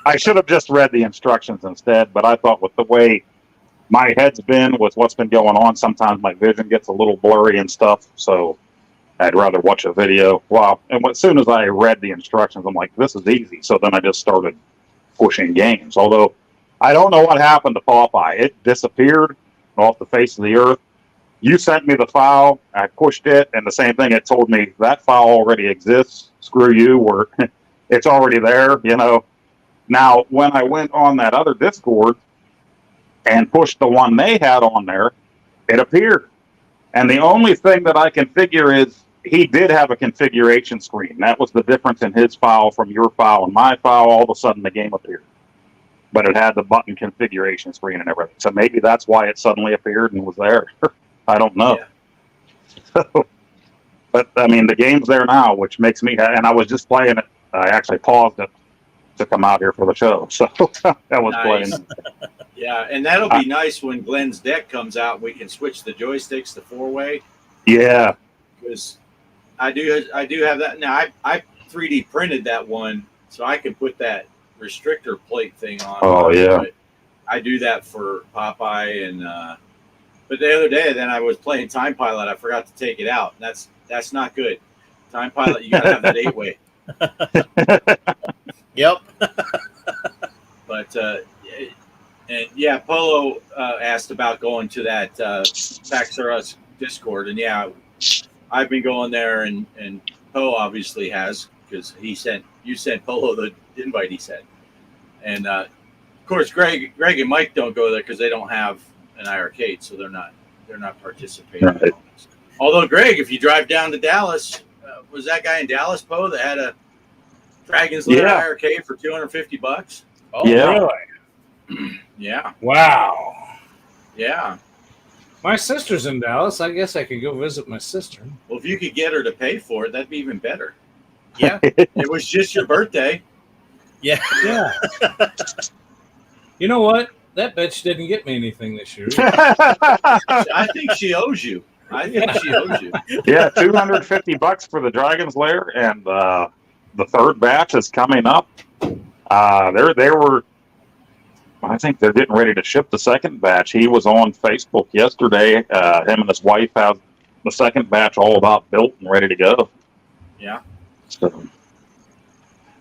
I should have just read the instructions instead, but I thought with the way my head's been with what's been going on, sometimes my vision gets a little blurry and stuff, so I'd rather watch a video. Well, and as soon as I read the instructions, I'm like, this is easy. So then I just started pushing games, although I don't know what happened to Popeye. It disappeared off the face of the earth. You sent me the file, I pushed it, and the same thing, it told me that file already exists. Screw you, or it's already there, you know. Now, when I went on that other Discord and pushed the one they had on there, it appeared. And the only thing that I can figure is he did have a configuration screen. That was the difference in his file from your file and my file. All of a sudden, the game appeared. But it had the button configuration screen and everything. So maybe that's why it suddenly appeared and was there. I don't know. Yeah. But, I mean, the game's there now, which makes me... And I was just playing it. I actually paused it to come out here for the show. So I was playing it. Yeah, and that'll be nice when Glenn's deck comes out. We can switch the joysticks to four-way. Yeah. Because I do have that. Now, I 3D printed that one, so I can put that restrictor plate thing on. Oh, yeah. But I do that for Popeye and... But the other day, then I was playing Time Pilot. I forgot to take it out. That's not good. Time Pilot, you got to have that 8-way. Yep. But and yeah, Polo asked about going to that Pax R Us Discord, and yeah, I've been going there, and Poe obviously has, because you sent Polo the invite, he said. And of course, Greg and Mike don't go there because they don't have an iArcade, so they're not participating. Right. Although Greg, if you drive down to Dallas, was that guy in Dallas, Poe, that had a Dragon's Lair iArcade for $250? Oh, Yeah. really? Yeah. Wow. Yeah. My sister's in Dallas. I guess I could go visit my sister. Well, if you could get her to pay for it, that'd be even better. Yeah. It was just your birthday. Yeah. Yeah. You know what? That bitch didn't get me anything this year. I think she owes you. She owes you. Yeah, $250 for the Dragon's Lair, and the third batch is coming up. They were, I think they're getting ready to ship the second batch. He was on Facebook yesterday. Him and his wife have the second batch all about built and ready to go. Yeah. So,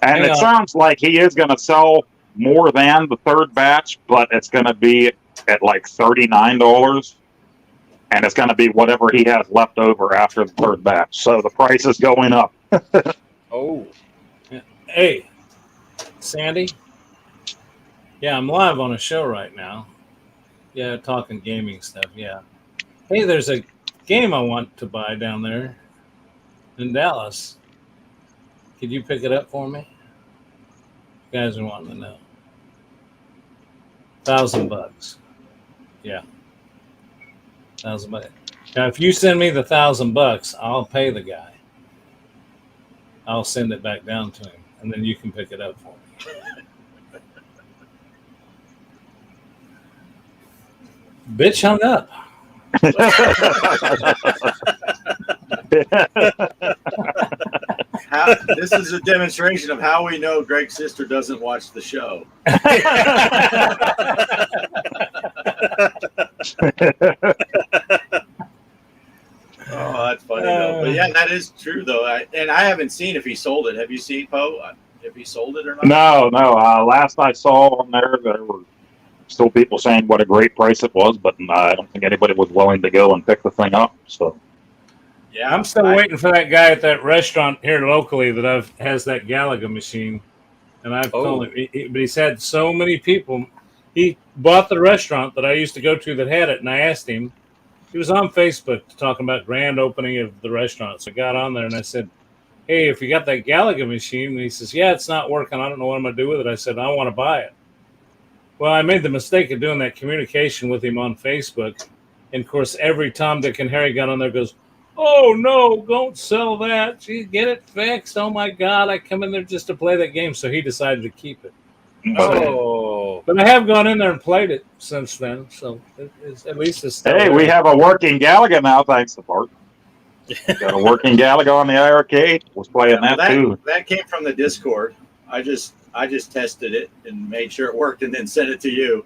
and it sounds like he is going to sell more than the third batch, but it's going to be at like $39. And it's going to be whatever he has left over after the third batch. So the price is going up. Oh. Hey, Sandy. Yeah, I'm live on a show right now. Yeah, talking gaming stuff. Yeah. Hey, there's a game I want to buy down there in Dallas. Could you pick it up for me? You guys are wanting to know. $1,000. Yeah. $1,000. Now, if you send me the $1,000, I'll pay the guy. I'll send it back down to him, and then you can pick it up for me. Bitch hung up. This is a demonstration of how we know Greg's sister doesn't watch the show. Oh, that's funny though. But yeah, that is true though. I haven't seen if he sold it. Have you seen, Poe? If he sold it or not? No. Last I saw on there were still people saying what a great price it was, but I don't think anybody was willing to go and pick the thing up. So yeah, I'm still waiting for that guy at that restaurant here locally that has that Galaga machine, and I've told him, but he's had so many people. He bought the restaurant that I used to go to that had it, and I asked him. He was on Facebook talking about grand opening of the restaurant. So I got on there and I said, "Hey, if you got that Galaga machine," and he says, "Yeah, it's not working. I don't know what I'm going to do with it." I said, "I want to buy it." Well, I made the mistake of doing that communication with him on Facebook. And, of course, every Tom, Dick, and Harry got on there goes, "Oh, no, don't sell that. Gee, get it fixed. Oh, my God, I come in there just to play that game." So he decided to keep it. Oh. But I have gone in there and played it since then. So at least it's still hey, there. we have a working Galaga now, thanks to Bart. Got a working Galaga on the iArcade. Was playing that too. That came from the Discord. I just tested it and made sure it worked, and then sent it to you.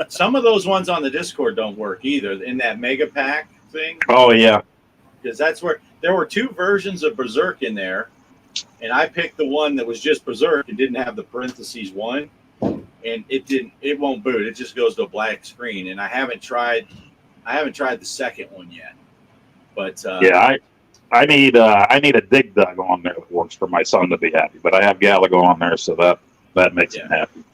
Some of those ones on the Discord don't work either. In that Mega Pack thing. Oh yeah. Because that's where there were two versions of Berserk in there, and I picked the one that was just Berserk and didn't have the parentheses one, and it won't boot. It just goes to a black screen, and I haven't tried the second one yet. But yeah, I need a Dig Dug on there that works for my son to be happy. But I have Galaga on there, so that makes him happy.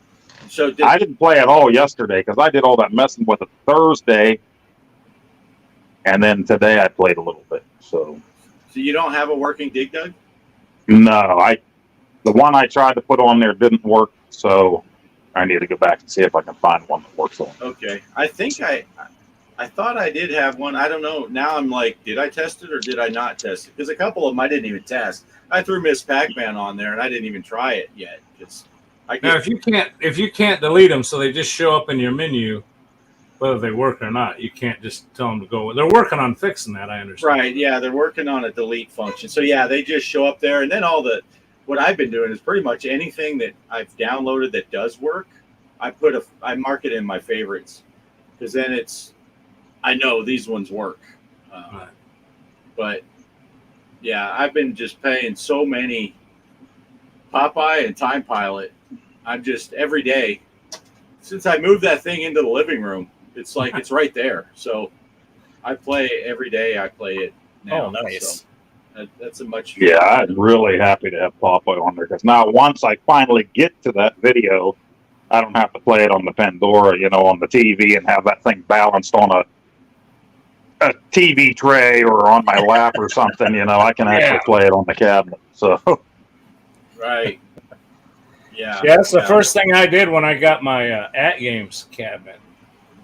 So I didn't play at all yesterday because I did all that messing with it Thursday, and then today I played a little bit. So you don't have a working Dig Dug? No, the one I tried to put on there didn't work, so I need to go back and see if I can find one that works on it. Okay, I think I thought I did have one. I don't know. Now I'm like, did I test it or did I not test it? Because a couple of them I didn't even test. I threw Miss Pac-Man on there and I didn't even try it yet. Now, if you can't delete them, so they just show up in your menu, whether they work or not, you can't just tell them to go. They're working on fixing that, I understand. Right? Yeah, they're working on a delete function. So yeah, they just show up there, and then what I've been doing is pretty much anything that I've downloaded that does work, I mark it in my favorites, because then I know these ones work. Right. But yeah, I've been just paying so many Popeye and Time Pilot. I'm just every day since I moved that thing into the living room. It's like it's right there. So I play every day. I play it now. Oh, nice. So that's a much. Yeah, I'm really happy to have Papa on there because now once I finally get to that video, I don't have to play it on the Pandora, on the TV and have that thing balanced on a TV tray or on my lap or something. I can actually play it on the cabinet. So. Right. Yeah. Yeah, that's the first thing I did when I got my At Games cabinet.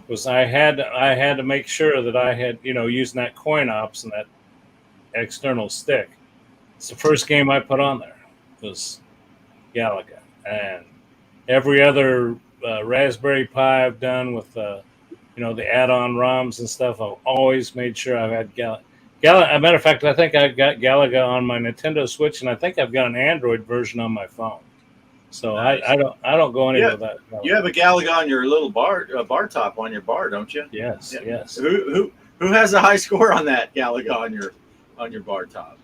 Was I had to make sure that I had using that coin ops and that external stick. It's the first game I put on there was Galaga, and every other Raspberry Pi I've done with the add-on ROMs and stuff. I've always made sure I've had Galaga. As a matter of fact, I think I've got Galaga on my Nintendo Switch, and I think I've got an Android version on my phone. So nice. I don't go anywhere with that. You have a Galaga on your little bar top on your bar, don't you? Yes, yeah. Yes. Who has a high score on that Galaga on your bar top?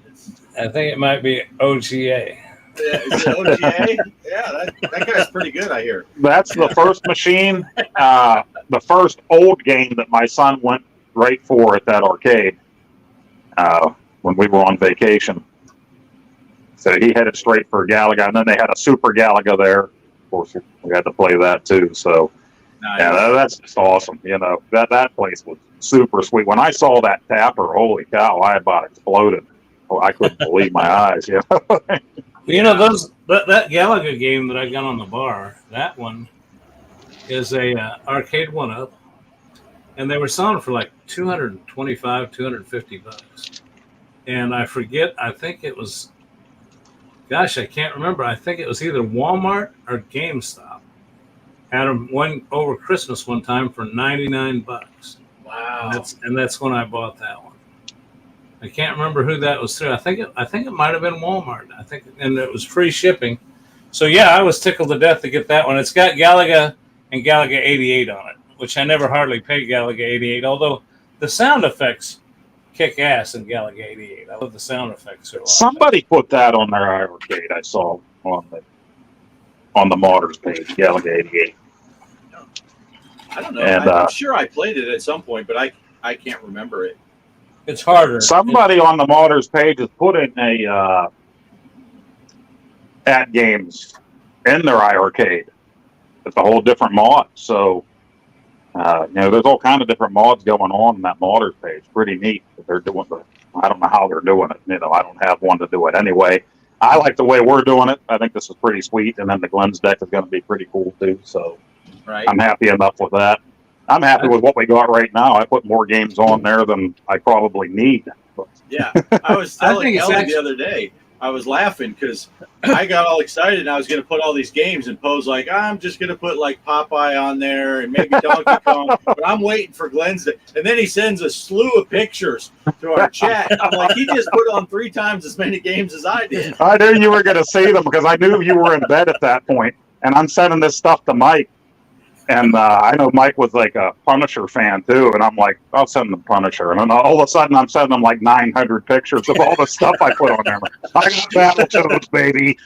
I think it might be OGA. Yeah, is it OGA? Yeah, that guy's pretty good, I hear. That's the first machine, the first old game that my son went right for at that arcade when we were on vacation. So he headed straight for Galaga, and then they had a Super Galaga there. Of course, we had to play that too. So, nice. Yeah, that's just awesome. That place was super sweet. When I saw that tapper, holy cow, I about exploded. Oh, I couldn't believe my eyes. That Galaga game that I got on the bar, that one is a arcade 1-up, and they were selling for like $225, $250. And I forget, I think it was, gosh, I can't remember. I think it was either Walmart or GameStop. Had them one over Christmas one time for $99. Wow! And that's when I bought that one. I can't remember who that was through. I think it might have been Walmart. And it was free shipping. So yeah, I was tickled to death to get that one. It's got Galaga and Galaga 88 on it, which I never hardly paid Galaga 88. Although the sound effects kick ass in Galaga 88. I love the sound effects. Somebody put that on their arcade. I saw on the Modders page, Galaga 88. I don't know. I'm sure I played it at some point, but I can't remember it. It's harder. Somebody on the Modders page has put in a At Games in their iArcade. It's a whole different mod. So, there's all kind of different mods going on in that Modders page. Pretty neat. They're doing I don't know how they're doing it. I don't have one to do it anyway. I like the way we're doing it. I think this is pretty sweet. And then the Glenn's deck is going to be pretty cool too. So right. I'm happy enough with that. I'm happy with what we got right now. I put more games on there than I probably need. Yeah, I was telling Ellie the other day, I was laughing because I got all excited and I was going to put all these games and pose like, I'm just going to put like Popeye on there and maybe Donkey Kong, but I'm waiting for Glenn's. And then he sends a slew of pictures to our chat. I'm like, he just put on 3 times as many games as I did. I knew you were going to see them because I knew you were in bed at that point, and I'm sending this stuff to Mike. And I know Mike was like a Punisher fan too, and I'm like, I'll send them Punisher. And then all of a sudden, I'm sending them like 900 pictures of all the stuff I put on there. I got Battletoads, baby.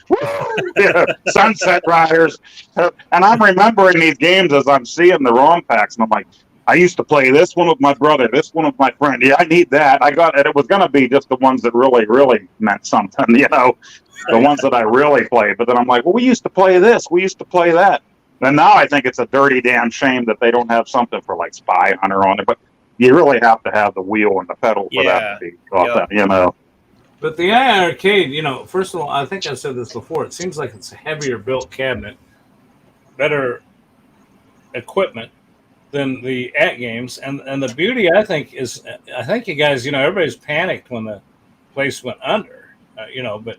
Yeah, Sunset Riders. And I'm remembering these games as I'm seeing the ROM packs, and I'm like, I used to play this one with my brother, this one with my friend. Yeah, I need that. I got it. It was going to be just the ones that really, really meant something, the ones that I really played. But then I'm like, well, we used to play this. We used to play that. And now I think it's a dirty damn shame that they don't have something for like Spy Hunter on it. But you really have to have the wheel and the pedal for that to be that, But the iArcade, first of all, I think I said this before. It seems like it's a heavier built cabinet, better equipment than the At Games. And the beauty, I think, is you guys, everybody's panicked when the place went under, but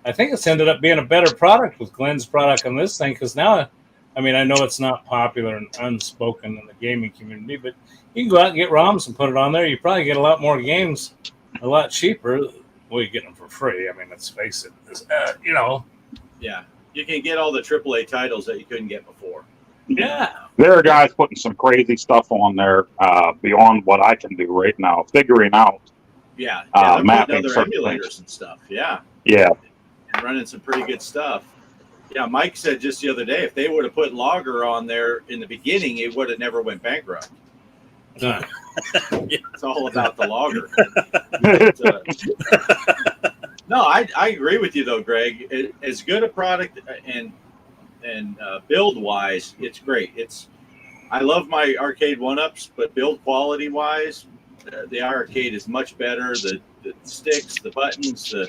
I think it's ended up being a better product with Glenn's product on this thing because now, I know it's not popular and unspoken in the gaming community, but you can go out and get ROMs and put it on there. You probably get a lot more games a lot cheaper. Well, you get them for free. Let's face it. Yeah, you can get all the AAA titles that you couldn't get before. Yeah. There are guys putting some crazy stuff on there beyond what I can do right now, figuring out. Yeah, mapping other emulators and stuff. Yeah. Yeah. And running some pretty good stuff. Yeah, Mike said just the other day, if they would have put Logger on there in the beginning, it would have never went bankrupt. It's all about the logger. But, no, I agree with you though, Greg. As good a product and build wise, it's great. I love my arcade 1-ups, but build quality wise, the arcade is much better. The sticks, the buttons, the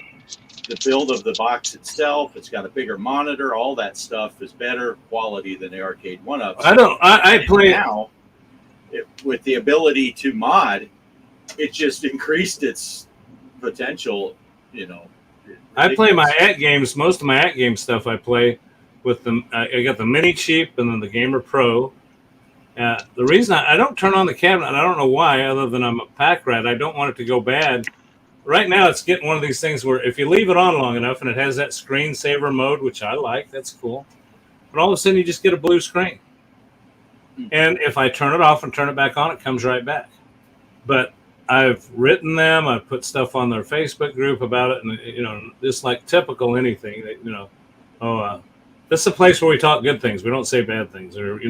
build of the box itself. It's got a bigger monitor. All that stuff is better quality than the arcade 1-ups. I play now with the ability to mod. It just increased its potential. I play my at games. Most of my at game stuff I play with the. I got the Mini Cheap and then the Gamer Pro. The reason I don't turn on the cabinet, and I don't know why, other than I'm a pack rat, I don't want it to go bad. Right now, it's getting one of these things where if you leave it on long enough and it has that screensaver mode, which I like, that's cool. But all of a sudden, you just get a blue screen. And if I turn it off and turn it back on, it comes right back. But I've written them. I've put stuff on their Facebook group about it, and just like typical anything, this is a place where we talk good things. We don't say bad things, or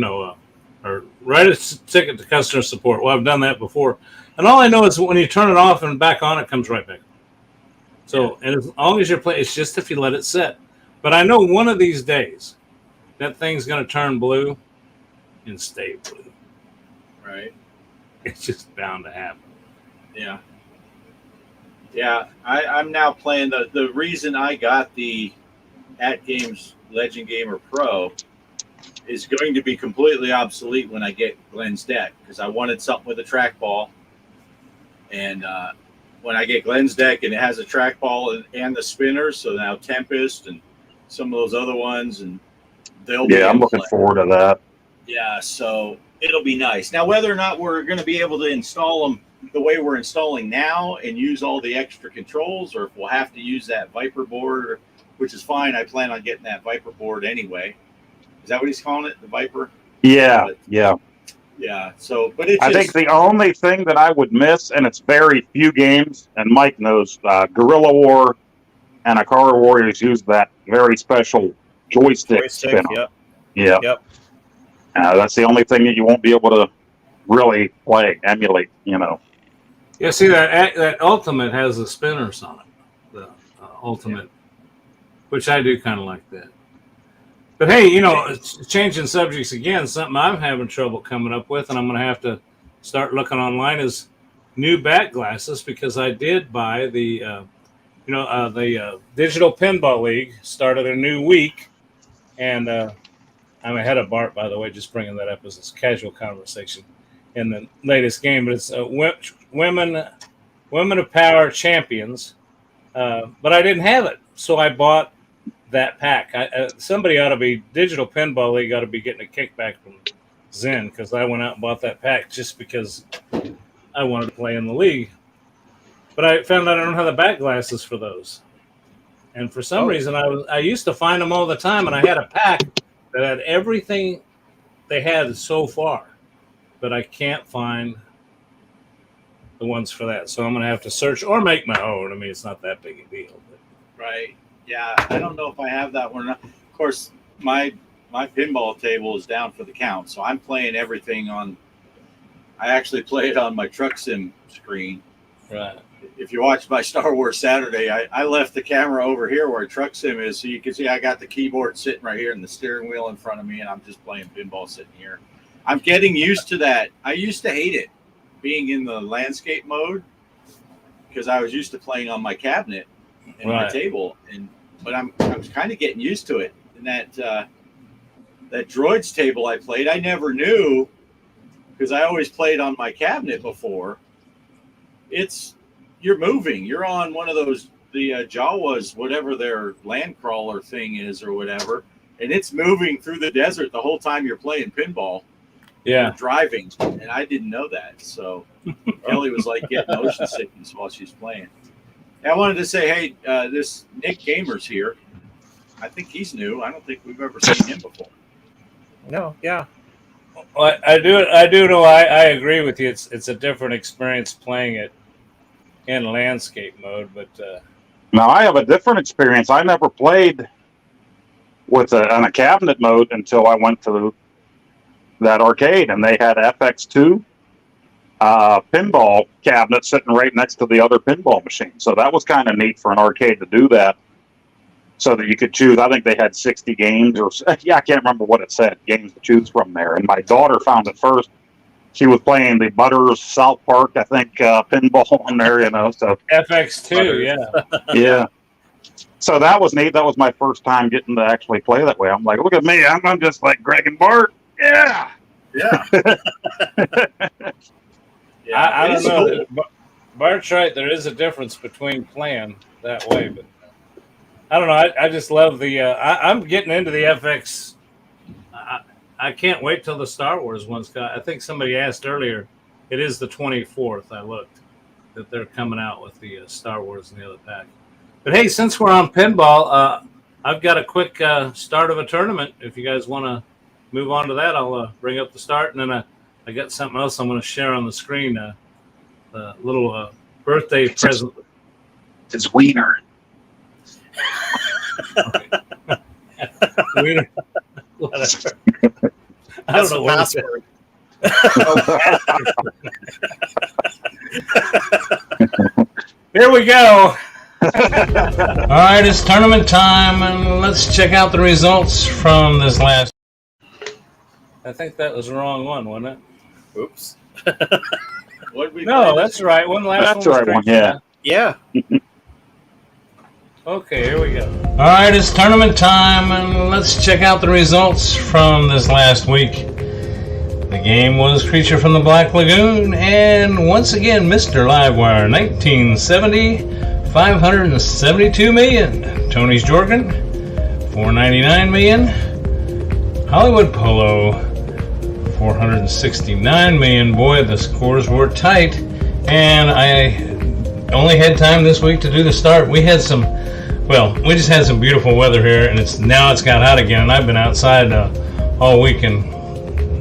write a ticket to customer support. Well, I've done that before. And all I know is when you turn it off and back on, it comes right back. So, and as long as you're playing, it's just if you let it sit. But I know one of these days, that thing's going to turn blue and stay blue. Right. It's just bound to happen. Yeah. Yeah. I'm now playing the reason I got the At Games Legend Gamer Pro is going to be completely obsolete when I get Glenn's deck, because I wanted something with a trackball. And when I get Glenn's deck and it has a trackball and the spinners, so now Tempest and some of those other ones, and they'll be I'm looking forward to that. Yeah, so it'll be nice. Now, whether or not we're going to be able to install them the way we're installing now and use all the extra controls, or if we'll have to use that Viper board, which is fine. I plan on getting that Viper board anyway. Is that what he's calling it, the Viper? Yeah. Yeah. So, but it's I think the only thing that I would miss, and it's very few games, and Mike knows, Guerrilla War and Akara Warriors use that very special joystick spinner. Yep. That's the only thing that you won't be able to really emulate. Yeah, see that Ultimate has the spinners on it, the Ultimate, which I do kind of like that. But hey, changing subjects again, something I'm having trouble coming up with, and I'm going to have to start looking online, is new back glasses, because I did buy the Digital Pinball League started a new week, and I'm ahead of Bart, by the way, just bringing that up as a casual conversation in the latest game. But it's Women of Power Champions, but I didn't have it, so I bought that pack. Digital Pinball League ought to be getting a kickback from Zen, because I went out and bought that pack just because I wanted to play in the league. But I found out I don't have the back glasses for those. And for some reason, I used to find them all the time, and I had a pack that had everything they had so far. But I can't find the ones for that. So I'm going to have to search or make my own. I mean, it's not that big a deal. But. Right. Yeah, I don't know if I have that one or not. Of course, my pinball table is down for the count, so I'm playing everything on. I actually play it on my Truck Sim screen. Right. If you watch my Star Wars Saturday, I left the camera over here where Truck Sim is, so you can see I got the keyboard sitting right here and the steering wheel in front of me, and I'm just playing pinball sitting here. I'm getting used to that. I used to hate it, being in the landscape mode, because I was used to playing on my cabinet and my table, but I'm kind of getting used to it. And that droids table I played, I never knew, because I always played on my cabinet before. You're moving. You're on one of those, the Jawas, whatever their land crawler thing is or whatever, and it's moving through the desert the whole time you're playing pinball. Yeah. Driving, and I didn't know that. So Ellie was like getting motion sickness while she's playing. I wanted to say, hey, this Nick Gamer's here. I think he's new. I don't think we've ever seen him before. No, yeah. Well, I do know. I agree with you. It's a different experience playing it in landscape mode, but now I have a different experience. I never played with on a cabinet mode until I went to that arcade, and they had FX2, pinball cabinet sitting right next to the other pinball machine. So that was kind of neat for an arcade to do that, so that you could choose. I think they had 60 games, or yeah, I can't remember what it said, games to choose from there. And my daughter found it first. She was playing the Butters South Park, I think, pinball on there, you know. So FX2, yeah. yeah. So that was neat. That was my first time getting to actually play that way. I'm like, look at me. I'm just like Greg and Bart. Yeah. Yeah. I don't know. Bart's right. There is a difference between playing that way, but I don't know. I just love the. I'm getting into the FX. I can't wait till the Star Wars one's got. I think somebody asked earlier. It is the 24th. I looked that they're coming out with the Star Wars and the other pack. But hey, since we're on pinball, I've got a quick start of a tournament. If you guys want to move on to that, I'll bring up the start, and then I got something else I'm going to share on the screen. A little birthday present. It's Wiener. Wiener. Whatever. I That's don't know the what password. Here we go. All right, it's tournament time, and let's check out the results from this last. I think that was the wrong one, wasn't it? Oops. What did we No, play that's right. One last That's one. the right one, yeah. Yeah. Okay, here we go. All right, it's tournament time, and let's check out the results from this last week. The game was Creature from the Black Lagoon, and once again, Mr. Livewire, 1970, 572 million. Tony's Jorgen, 499 million. Hollywood Polo, 469 million. Boy, the scores were tight, and I only had time this week to do the start. We had some. Well, we just had some beautiful weather here, and it's got hot again. And I've been outside all week, and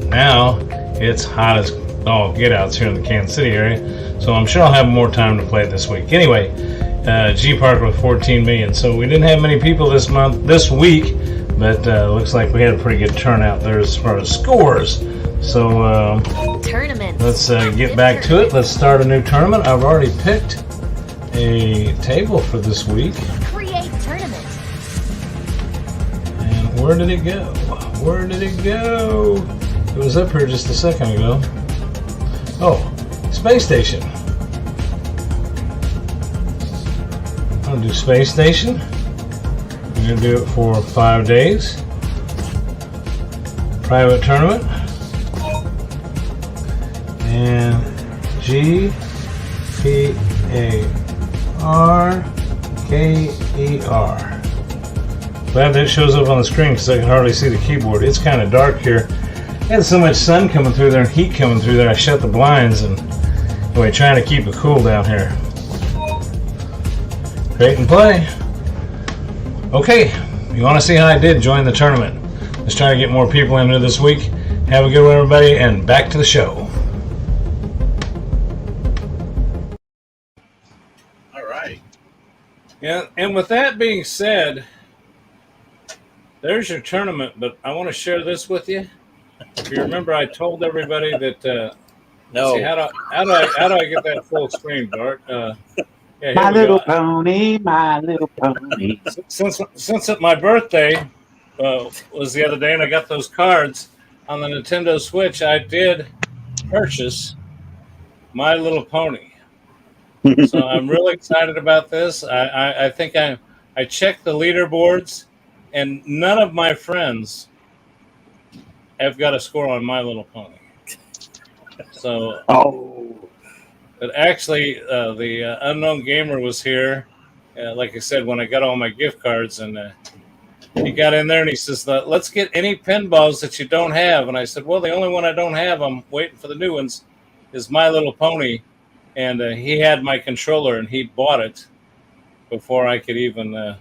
now it's hot as all get outs here in the Kansas City area. So I'm sure I'll have more time to play it this week. Anyway, G Park with 14 million. So we didn't have many people this week, but looks like we had a pretty good turnout there as far as scores. So Tournament. let's get back to it. Let's start a new tournament. I've already picked a table for this week. Create tournament. And where did it go? Where did it go? It was up here just a second ago. Oh, Space Station. I'm going to do Space Station. I'm going to do it for 5 days. Private tournament. And GPARKER. Glad that shows up on the screen because I can hardly see the keyboard. It's kind of dark here. I had so much sun coming through there and heat coming through there. I shut the blinds and anyway, trying to keep it cool down here. Create and play. Okay, you want to see how I did? Join the tournament. Let's try to get more people into this week. Have a good one, everybody, and back to the show. All right. Yeah, and with that being said, there's your tournament, but I want to share this with you. If you remember, I told everybody that. No. See, how do I get that full screen, Bart? Yeah, My little pony, my little pony. Since my birthday was the other day, and I got those cards on the Nintendo Switch, I did purchase My Little Pony. So I'm really excited about this. I think I checked the leaderboards, and none of my friends have got a score on My Little Pony. So, but actually, the Unknown Gamer was here. Like I said, when I got all my gift cards, and he got in there and he says, "Let's get any pinballs that you don't have." And I said, "Well, the only one I don't have, I'm waiting for the new ones, is My Little Pony." And he had my controller, and he bought it before I could even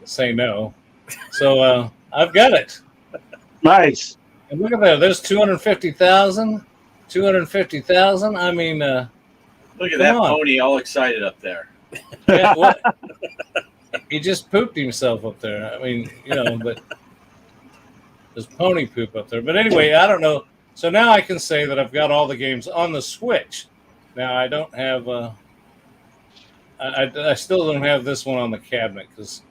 say no. So I've got it. Nice. And look at that. There's 250,000. 250,000. I mean, Look at that pony all excited up there. yeah, what? He just pooped himself up there. I mean, but there's pony poop up there. But anyway, I don't know. So now I can say that I've got all the games on the Switch. Now I don't have. I still don't have this one on the cabinet because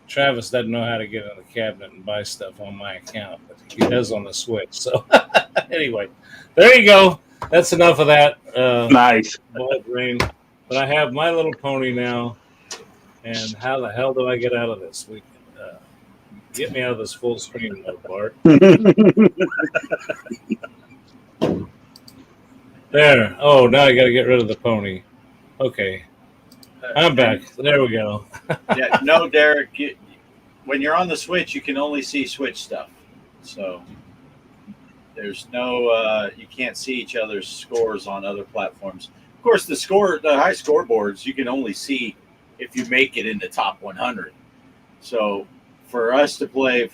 Travis doesn't know how to get in the cabinet and buy stuff on my account, but he does on the Switch. So anyway, there you go. That's enough of that. Nice. Blood rain. But I have My Little Pony now, and how the hell do I get out of this? Get me out of this full screen mode, Bart. There. Oh, now I got to get rid of the pony. Okay. I'm back. There we go. Yeah, no, Derek. When you're on the Switch, you can only see Switch stuff. So there's no, you can't see each other's scores on other platforms. Of course, the high scoreboards, you can only see if you make it in the top 100. So for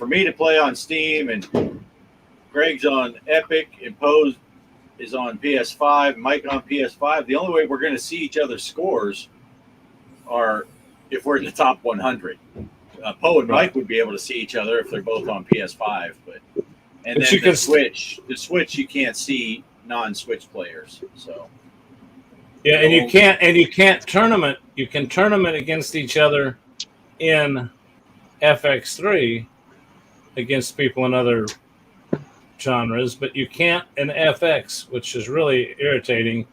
me to play on Steam, and Greg's on Epic, and Poe is on PS5, Mike on PS5, the only way we're going to see each other's scores are if we're in the top 100. Poe and Mike would be able to see each other if they're both on PS5, but then the Switch you can't see non-Switch players. So yeah, and you can't tournament. You can tournament against each other in FX3 against people in other genres, but you can't in FX, which is really irritating.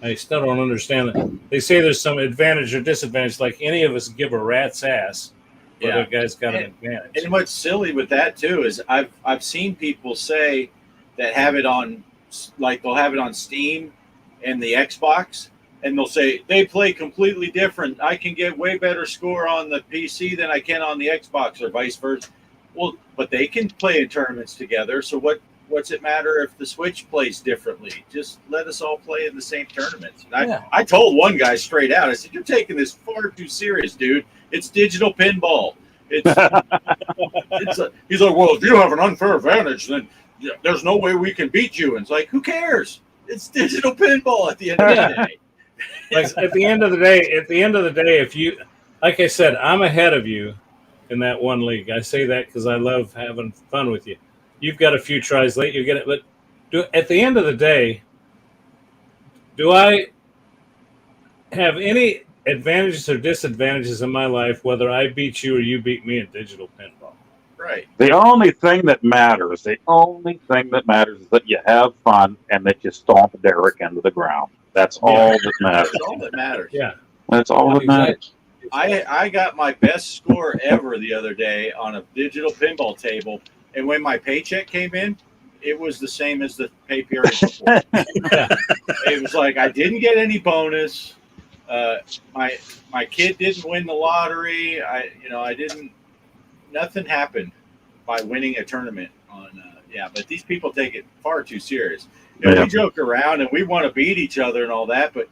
I still don't understand that. They say there's some advantage or disadvantage, like any of us give a rat's ass. The other guy's got an advantage. And what's silly with that too is I've seen people say that have it on, like they'll have it on Steam and the Xbox, and they'll say they play completely different. I can get way better score on the PC than I can on the Xbox, or vice versa. Well, but they can play in tournaments together. So what's it matter if the Switch plays differently? Just let us all play in the same tournaments. And I told one guy straight out, I said, "You're taking this far too serious, dude. It's digital pinball. He's like, well, if you have an unfair advantage, then there's no way we can beat you." And it's like, who cares? It's digital pinball at the end of the day. Like, at the end of the day, if you, like I said, I'm ahead of you in that one league. I say that because I love having fun with you. You've got a few tries late, you get it. But at the end of the day, do I have any advantages or disadvantages in my life whether I beat you or you beat me in digital pinball? Right. The only thing that matters is that you have fun and that you stomp Derek into the ground. That's all that matters. That's all that matters. Yeah. That's all that matters. I got my best score ever the other day on a digital pinball table, and when my paycheck came in, it was the same as the pay period before. It was like I didn't get any bonus. My kid didn't win the lottery. Nothing happened by winning a tournament on. But these people take it far too serious. We joke around and we want to beat each other and all that, but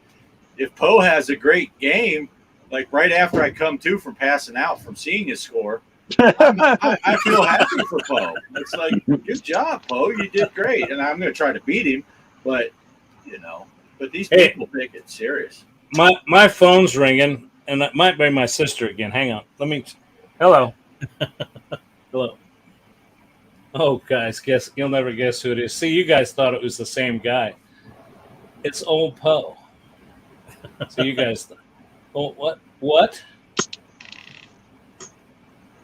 if Poe has a great game, like right after I come to from passing out from seeing his score, I feel happy for Poe. It's like, good job, Poe. You did great, and I'm going to try to beat him, but these people take it serious. My phone's ringing, and that might be my sister again. Hang on. Hello. Hello. Oh, guys, you'll never guess who it is. See, you guys thought it was the same guy. It's old Poe. So you guys, what?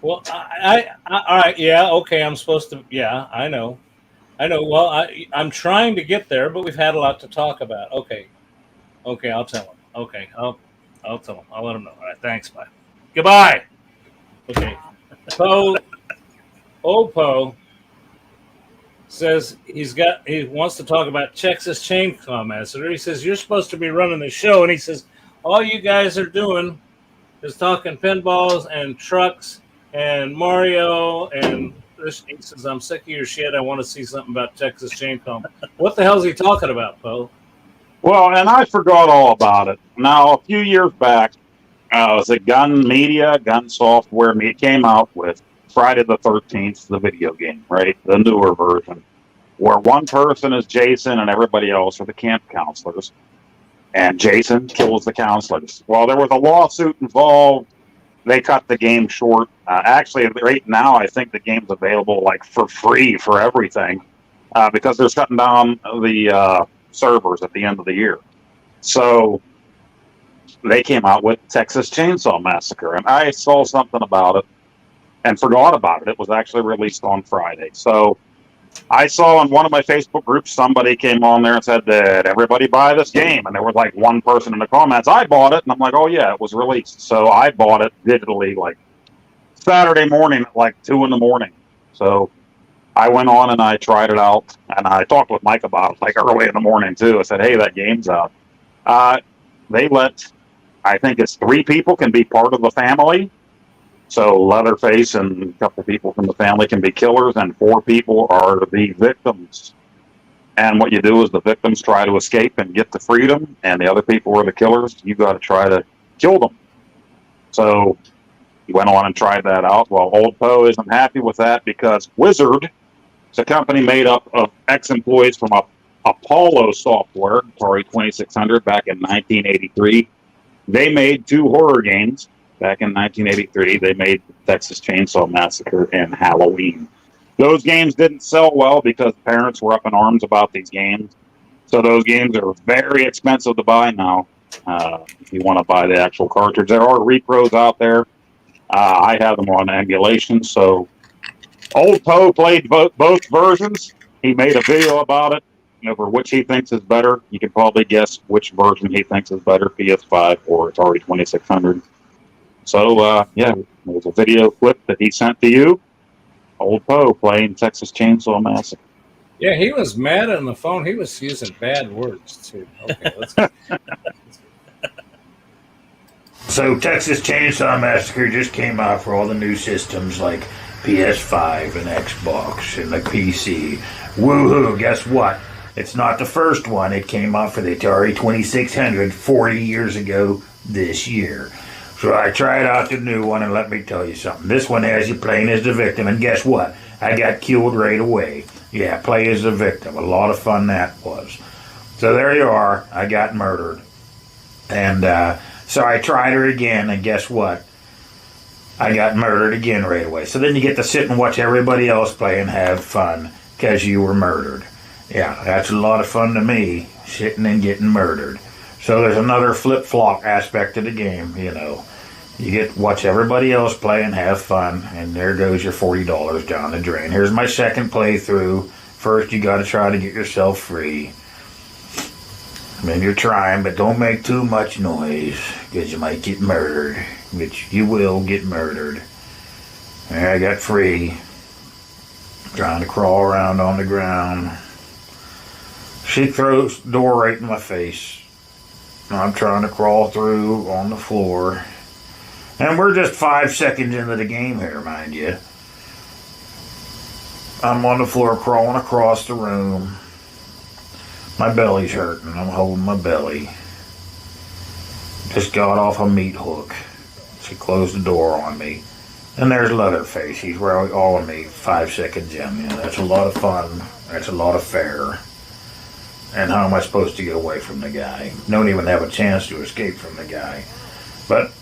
Well, I all right, yeah, okay. I'm supposed to, yeah, I know. Well, I'm trying to get there, but we've had a lot to talk about. Okay, I'll tell him. Okay, I'll tell him. I'll let him know. All right, thanks. Bye. Goodbye. Okay, old Poe says he wants to talk about Texas Chainsaw Massacre. He says, you're supposed to be running the show, and he says all you guys are doing is talking pinballs and trucks and Mario, and he says, I'm sick of your shit. I want to see something about Texas Chainsaw. What the hell is he talking about, Poe? Well, and I forgot all about it. Now, a few years back, was it Gun Software came out with Friday the 13th, the video game, right? The newer version, where one person is Jason and everybody else are the camp counselors. And Jason kills the counselors. Well, there was a lawsuit involved. They cut the game short. Actually, right now, I think the game's available like for free for everything. because they're shutting down the servers at the end of the year. So they came out with Texas Chainsaw Massacre, and I saw something about it and forgot about it. It was actually released on Friday. So I saw in one of my Facebook groups, somebody came on there and said, did everybody buy this game? And there was like one person in the comments, I bought it. And I'm like, oh yeah, it was released. So I bought it digitally like Saturday morning at like 2 a.m. So I went on and I tried it out, and I talked with Mike about it like early in the morning too. I said, hey, that game's out. They let, I think it's 3 people can be part of the family. So Leatherface and a couple people from the family can be killers, and 4 people are the victims. And what you do is the victims try to escape and get to freedom, and the other people are the killers. You got to try to kill them. So he went on and tried that out. Well, Old Poe isn't happy with that because Wizard, it's a company made up of ex-employees from Apollo Software, Atari 2600, back in 1983. They made 2 horror games back in 1983. They made Texas Chainsaw Massacre and Halloween. Those games didn't sell well because parents were up in arms about these games. So those games are very expensive to buy now. If you want to buy the actual cartridge, there are repros out there. I have them on emulation. So Old Poe played both versions. He made a video about it, over which he thinks is better. You can probably guess which version he thinks is better, PS5 or Atari 2600. So, yeah, there's a video clip that he sent to you. Old Poe playing Texas Chainsaw Massacre. Yeah, he was mad on the phone. He was using bad words, too. Okay, let's go. So Texas Chainsaw Massacre just came out for all the new systems like PS5 and Xbox and the PC. Woohoo, guess what? It's not the first one. It came out for the Atari 2600 40 years ago this year. So I tried out the new one, and let me tell you something. This one has you playing as the victim, and guess what? I got killed right away. Yeah, play as the victim. A lot of fun that was. So there you are. I got murdered. And so I tried her again, and guess what? I got murdered again right away. So then you get to sit and watch everybody else play and have fun because you were murdered. Yeah, that's a lot of fun to me, sitting and getting murdered. So there's another flip-flop aspect of the game, you know. You get to watch everybody else play and have fun, and there goes your $40 down the drain. Here's my second playthrough. First, you got to try to get yourself free. I mean, you're trying, but don't make too much noise, because you might get murdered. Which you will get murdered. There, I got free. Trying to crawl around on the ground. She throws the door right in my face. I'm trying to crawl through on the floor. And we're just 5 seconds into the game here, mind you. I'm on the floor crawling across the room. My belly's hurting. I'm holding my belly. Just got off a meat hook. She closed the door on me. And there's Leatherface. He's right all of me 5 seconds in. Yeah, that's a lot of fun. That's a lot of fair. And how am I supposed to get away from the guy? Don't even have a chance to escape from the guy. But,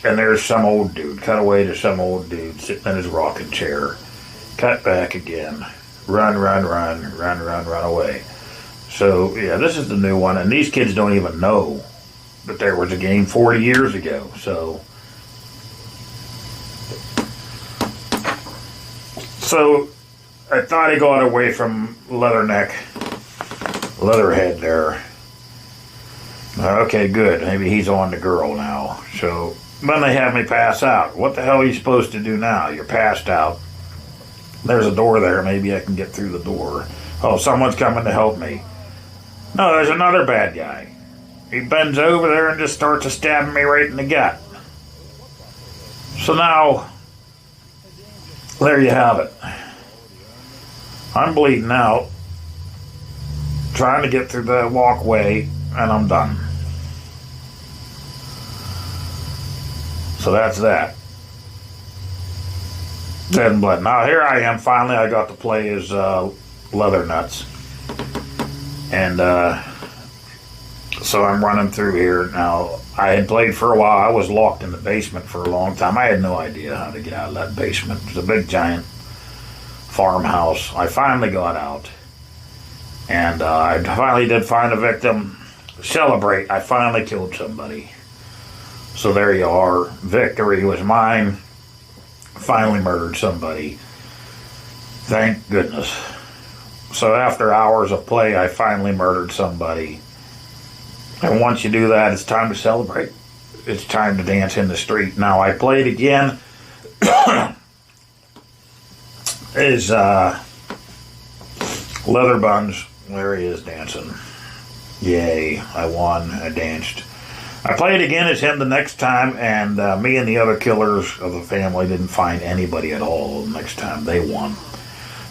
and there's some old dude. Cut away to some old dude sitting in his rocking chair. Cut back again. Run, run, run, run, run, run away. So, yeah, this is the new one. And these kids don't even know that there was a game 40 years ago. So I thought he got away from Leatherhead there. Okay, good. Maybe he's on the girl now. So then they have me pass out. What the hell are you supposed to do now? You're passed out. There's a door there. Maybe I can get through the door. Oh, someone's coming to help me. No, there's another bad guy. He bends over there and just starts stabbing me right in the gut. So now, there you have it. I'm bleeding out, trying to get through the walkway, and I'm done. So that's that. Dead and blood. Now here I am, finally I got to play as Leathernuts. And so I'm running through here. Now, I had played for a while. I was locked in the basement for a long time. I had no idea how to get out of that basement. It was a big, giant farmhouse. I finally got out. And I finally did find a victim. Celebrate, I finally killed somebody. So there you are. Victory was mine. Finally murdered somebody. Thank goodness. So after hours of play, I finally murdered somebody. And once you do that, it's time to celebrate. It's time to dance in the street. Now, I played again. Is Leather Buns. There he is dancing. Yay, I won. I danced. I played again as him the next time, and me and the other killers of the family didn't find anybody at all the next time. They won.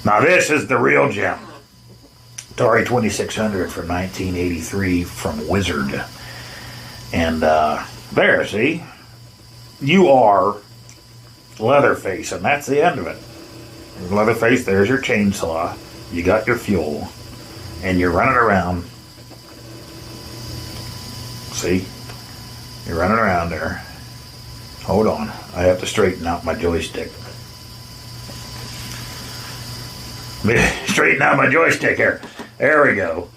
Now, this is the real gem. Atari 2600 from 1983 from Wizard. And there, see? You are Leatherface, and that's the end of it. Leatherface, there's your chainsaw. You got your fuel. And you're running around. See? You're running around there. Hold on. I have to straighten out my joystick. Straighten out my joystick here. There we go.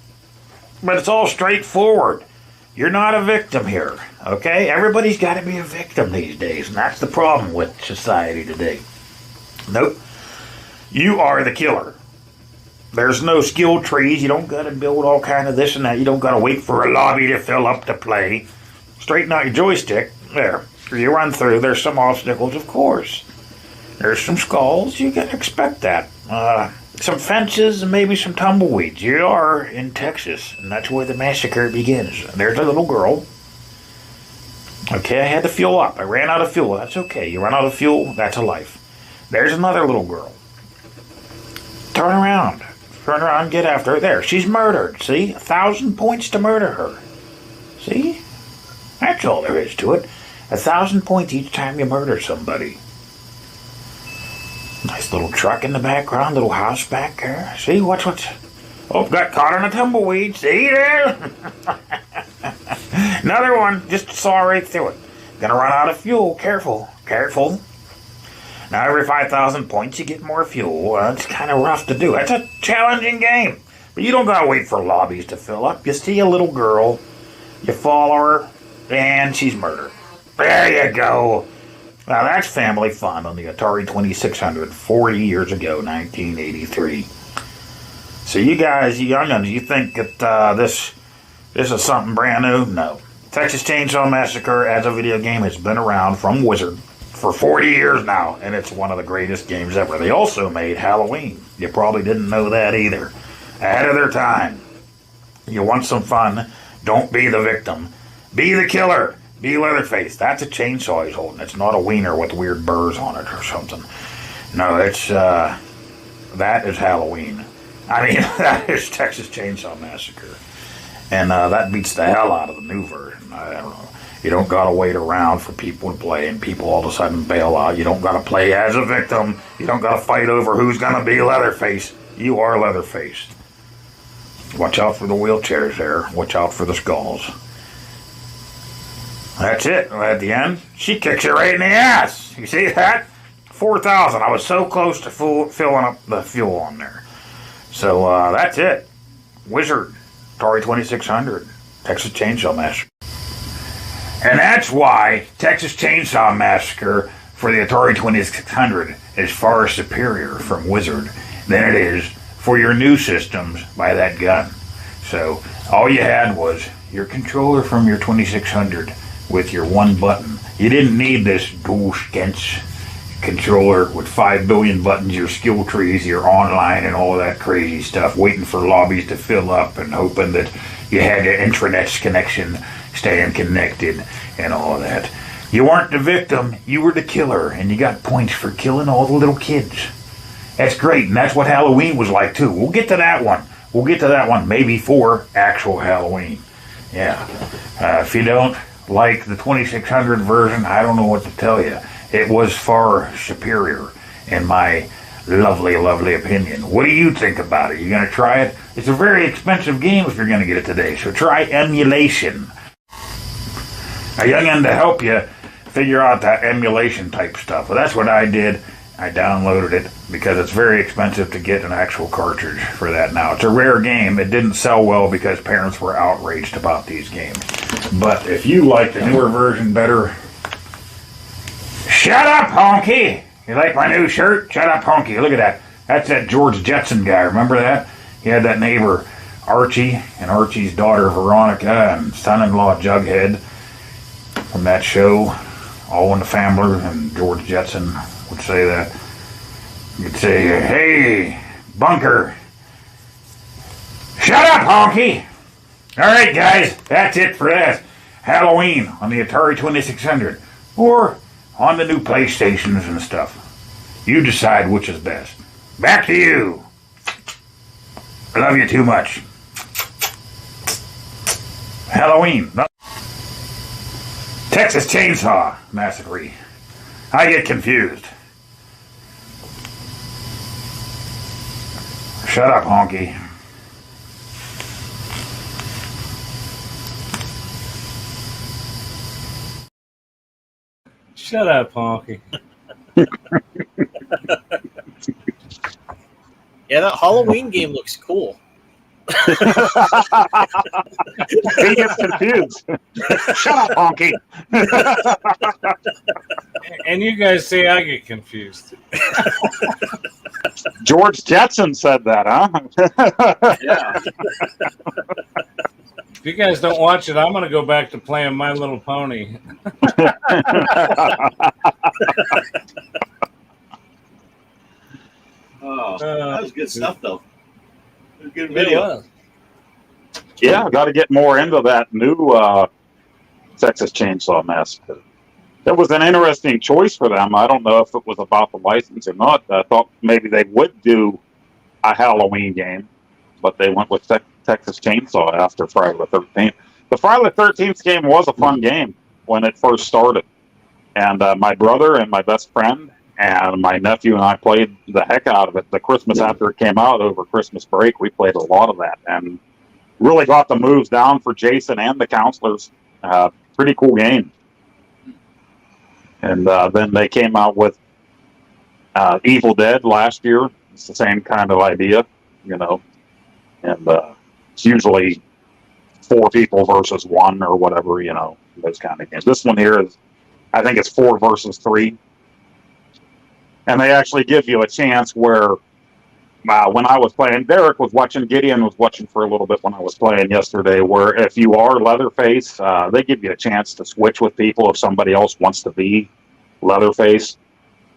But it's all straightforward. You're not a victim here, okay? Everybody's got to be a victim these days, and that's the problem with society today. Nope. You are the killer. There's no skill trees. You don't got to build all kind of this and that. You don't got to wait for a lobby to fill up to play. Straighten out your joystick. There. You run through. There's some obstacles, of course. There's some skulls. You can expect that. Some fences and maybe some tumbleweeds. You are in Texas, and that's where the massacre begins. There's a little girl. Okay, I had to fuel up. I ran out of fuel. That's okay. You run out of fuel, that's a life. There's another little girl. Turn around. Turn around, get after her. There, she's murdered. See? 1,000 points to murder her. See? That's all there is to it. 1,000 points each time you murder somebody. Nice little truck in the background, little house back there. See, what's... Oh, got caught in a tumbleweed. See there? Another one. Just saw right through it. Gonna run out of fuel. Careful. Careful. Now, every 5,000 points, you get more fuel. It's kind of rough to do. It's a challenging game. But you don't gotta wait for lobbies to fill up. You see a little girl, you follow her, and she's murdered. There you go. Now, that's family fun on the Atari 2600, 40 years ago, 1983. So you guys, you young'uns, you think that this is something brand new? No. Texas Chainsaw Massacre as a video game has been around from Wizard for 40 years now, and it's one of the greatest games ever. They also made Halloween. You probably didn't know that either. Ahead of their time. You want some fun, don't be the victim. Be the killer. Be Leatherface. That's a chainsaw he's holding. It's not a wiener with weird burrs on it or something. No, it's, that is Halloween. I mean, that is Texas Chainsaw Massacre. And that beats the hell out of the new version. I don't know. You don't gotta wait around for people to play and people all of a sudden bail out. You don't gotta play as a victim. You don't gotta fight over who's gonna be Leatherface. You are Leatherface. Watch out for the wheelchairs there. Watch out for the skulls. That's it. At the end, she kicks you right in the ass. You see that? 4,000. I was so close to filling up the fuel on there. So that's it. Wizard, Atari 2600, Texas Chainsaw Massacre. And that's why Texas Chainsaw Massacre for the Atari 2600 is far superior from Wizard than it is for your new systems by that gun. So all you had was your controller from your 2600 with your one button. You didn't need this DualSense controller with 5 billion buttons, your skill trees, your online and all that crazy stuff, waiting for lobbies to fill up and hoping that you had an intranet connection staying connected and all of that. You weren't the victim, you were the killer, and you got points for killing all the little kids. That's great, and that's what Halloween was like too. We'll get to that one. We'll get to that one maybe for actual Halloween. Yeah. If you don't like the 2600 version, I don't know what to tell you. It was far superior in my lovely, lovely opinion. What do you think about it? You gonna try it? It's a very expensive game if you're gonna get it today, so try emulation. A young'un to help you figure out that emulation type stuff. Well, that's what I did. I downloaded it because it's very expensive to get an actual cartridge for that now. It's a rare game. It didn't sell well because parents were outraged about these games. But if you like the newer version better, shut up, honky! You like my new shirt? Shut up, honky. Look at that. That's that George Jetson guy. Remember that? He had that neighbor, Archie, and Archie's daughter, Veronica, and son-in-law, Jughead, from that show, All in the Family, and George Jetson would say that. You'd say, hey, Bunker. Shut up, honky! All right, guys, that's it for that. Halloween on the Atari 2600. Or on the new PlayStations and stuff. You decide which is best. Back to you. I love you too much. Halloween. Texas Chainsaw Massacre. I get confused. Shut up, honky. Shut up, honky. Yeah, that Halloween game looks cool. He gets confused. Shut up, honky. And you guys say I get confused. George Jetson said that, huh? Yeah. If you guys don't watch it, I'm going to go back to playing My Little Pony. Oh, that was good stuff, though. It was a good It video. was. Yeah, got to get more into that new Texas Chainsaw Massacre. That was an interesting choice for them. I don't know if it was about the license or not. I thought maybe they would do a Halloween game, but they went with Texas Chainsaw after Friday the 13th. The Friday the 13th game was a fun game when it first started. And my brother and my best friend and my nephew and I played the heck out of it. The Christmas after it came out over Christmas break, we played a lot of that and really got the moves down for Jason and the counselors. Pretty cool game. And then they came out with Evil Dead last year. It's the same kind of idea, you know. And it's usually 4 people versus 1 or whatever, you know, those kind of games. This one here is, I think it's 4 versus 3. And they actually give you a chance where when I was playing, Derek was watching, Gideon was watching for a little bit when I was playing yesterday, where if you are Leatherface, they give you a chance to switch with people. If somebody else wants to be Leatherface,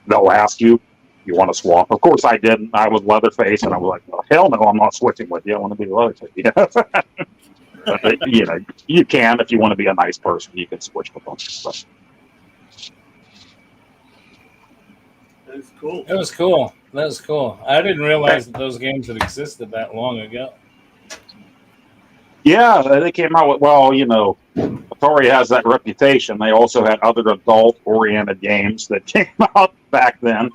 they'll ask you, you want to swap? Of course I didn't. I was Leatherface, and I was like, oh, hell no, I'm not switching with you. I want to be Leatherface. Yeah. But, you know, you can, if you want to be a nice person, you can switch with them. But, That's cool. It was cool. That was cool. I didn't realize that those games had existed that long ago. yeah, they came out with, well, you know, Atari has that reputation. They also had other adult-oriented games that came out back then,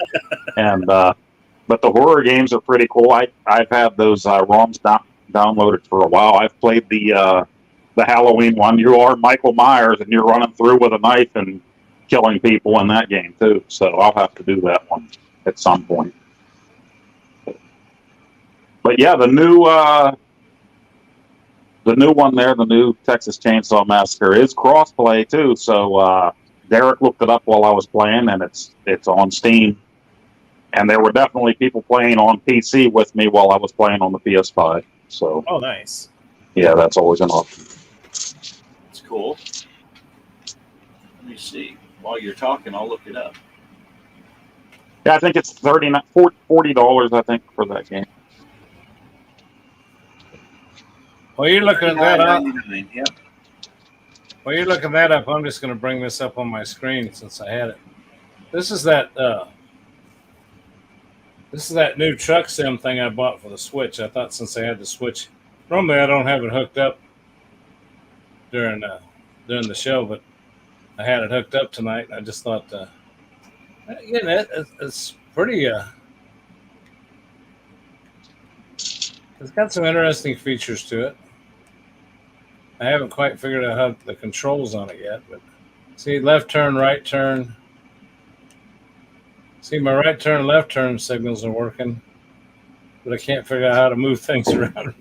and but the horror games are pretty cool. I've had those ROMs downloaded for a while. I've played the Halloween one. You are Michael Myers, and you're running through with a knife and killing people in that game too. So I'll have to do that one at some point. But yeah, the new one there, the new Texas Chainsaw Massacre, is crossplay too. So Derek looked it up while I was playing, and it's on Steam. And there were definitely people playing on PC with me while I was playing on the PS5. So Oh, nice. yeah, that's always an option. It's cool. Let me see. While you're talking, I'll look it up. Yeah, I think it's $40, I think, for that game. While you're looking that up, $9.99, yep. while you're looking that up, I'm just going to bring this up on my screen since I had it. This is that new Truck Sim thing I bought for the Switch. I thought since I had the Switch, normally I don't have it hooked up during the show, but I had it hooked up tonight. And I just thought, it's pretty. It's got some interesting features to it. I haven't quite figured out how the controls on it yet, but see, left turn, right turn. See, my right turn, left turn signals are working, but I can't figure out how to move things around.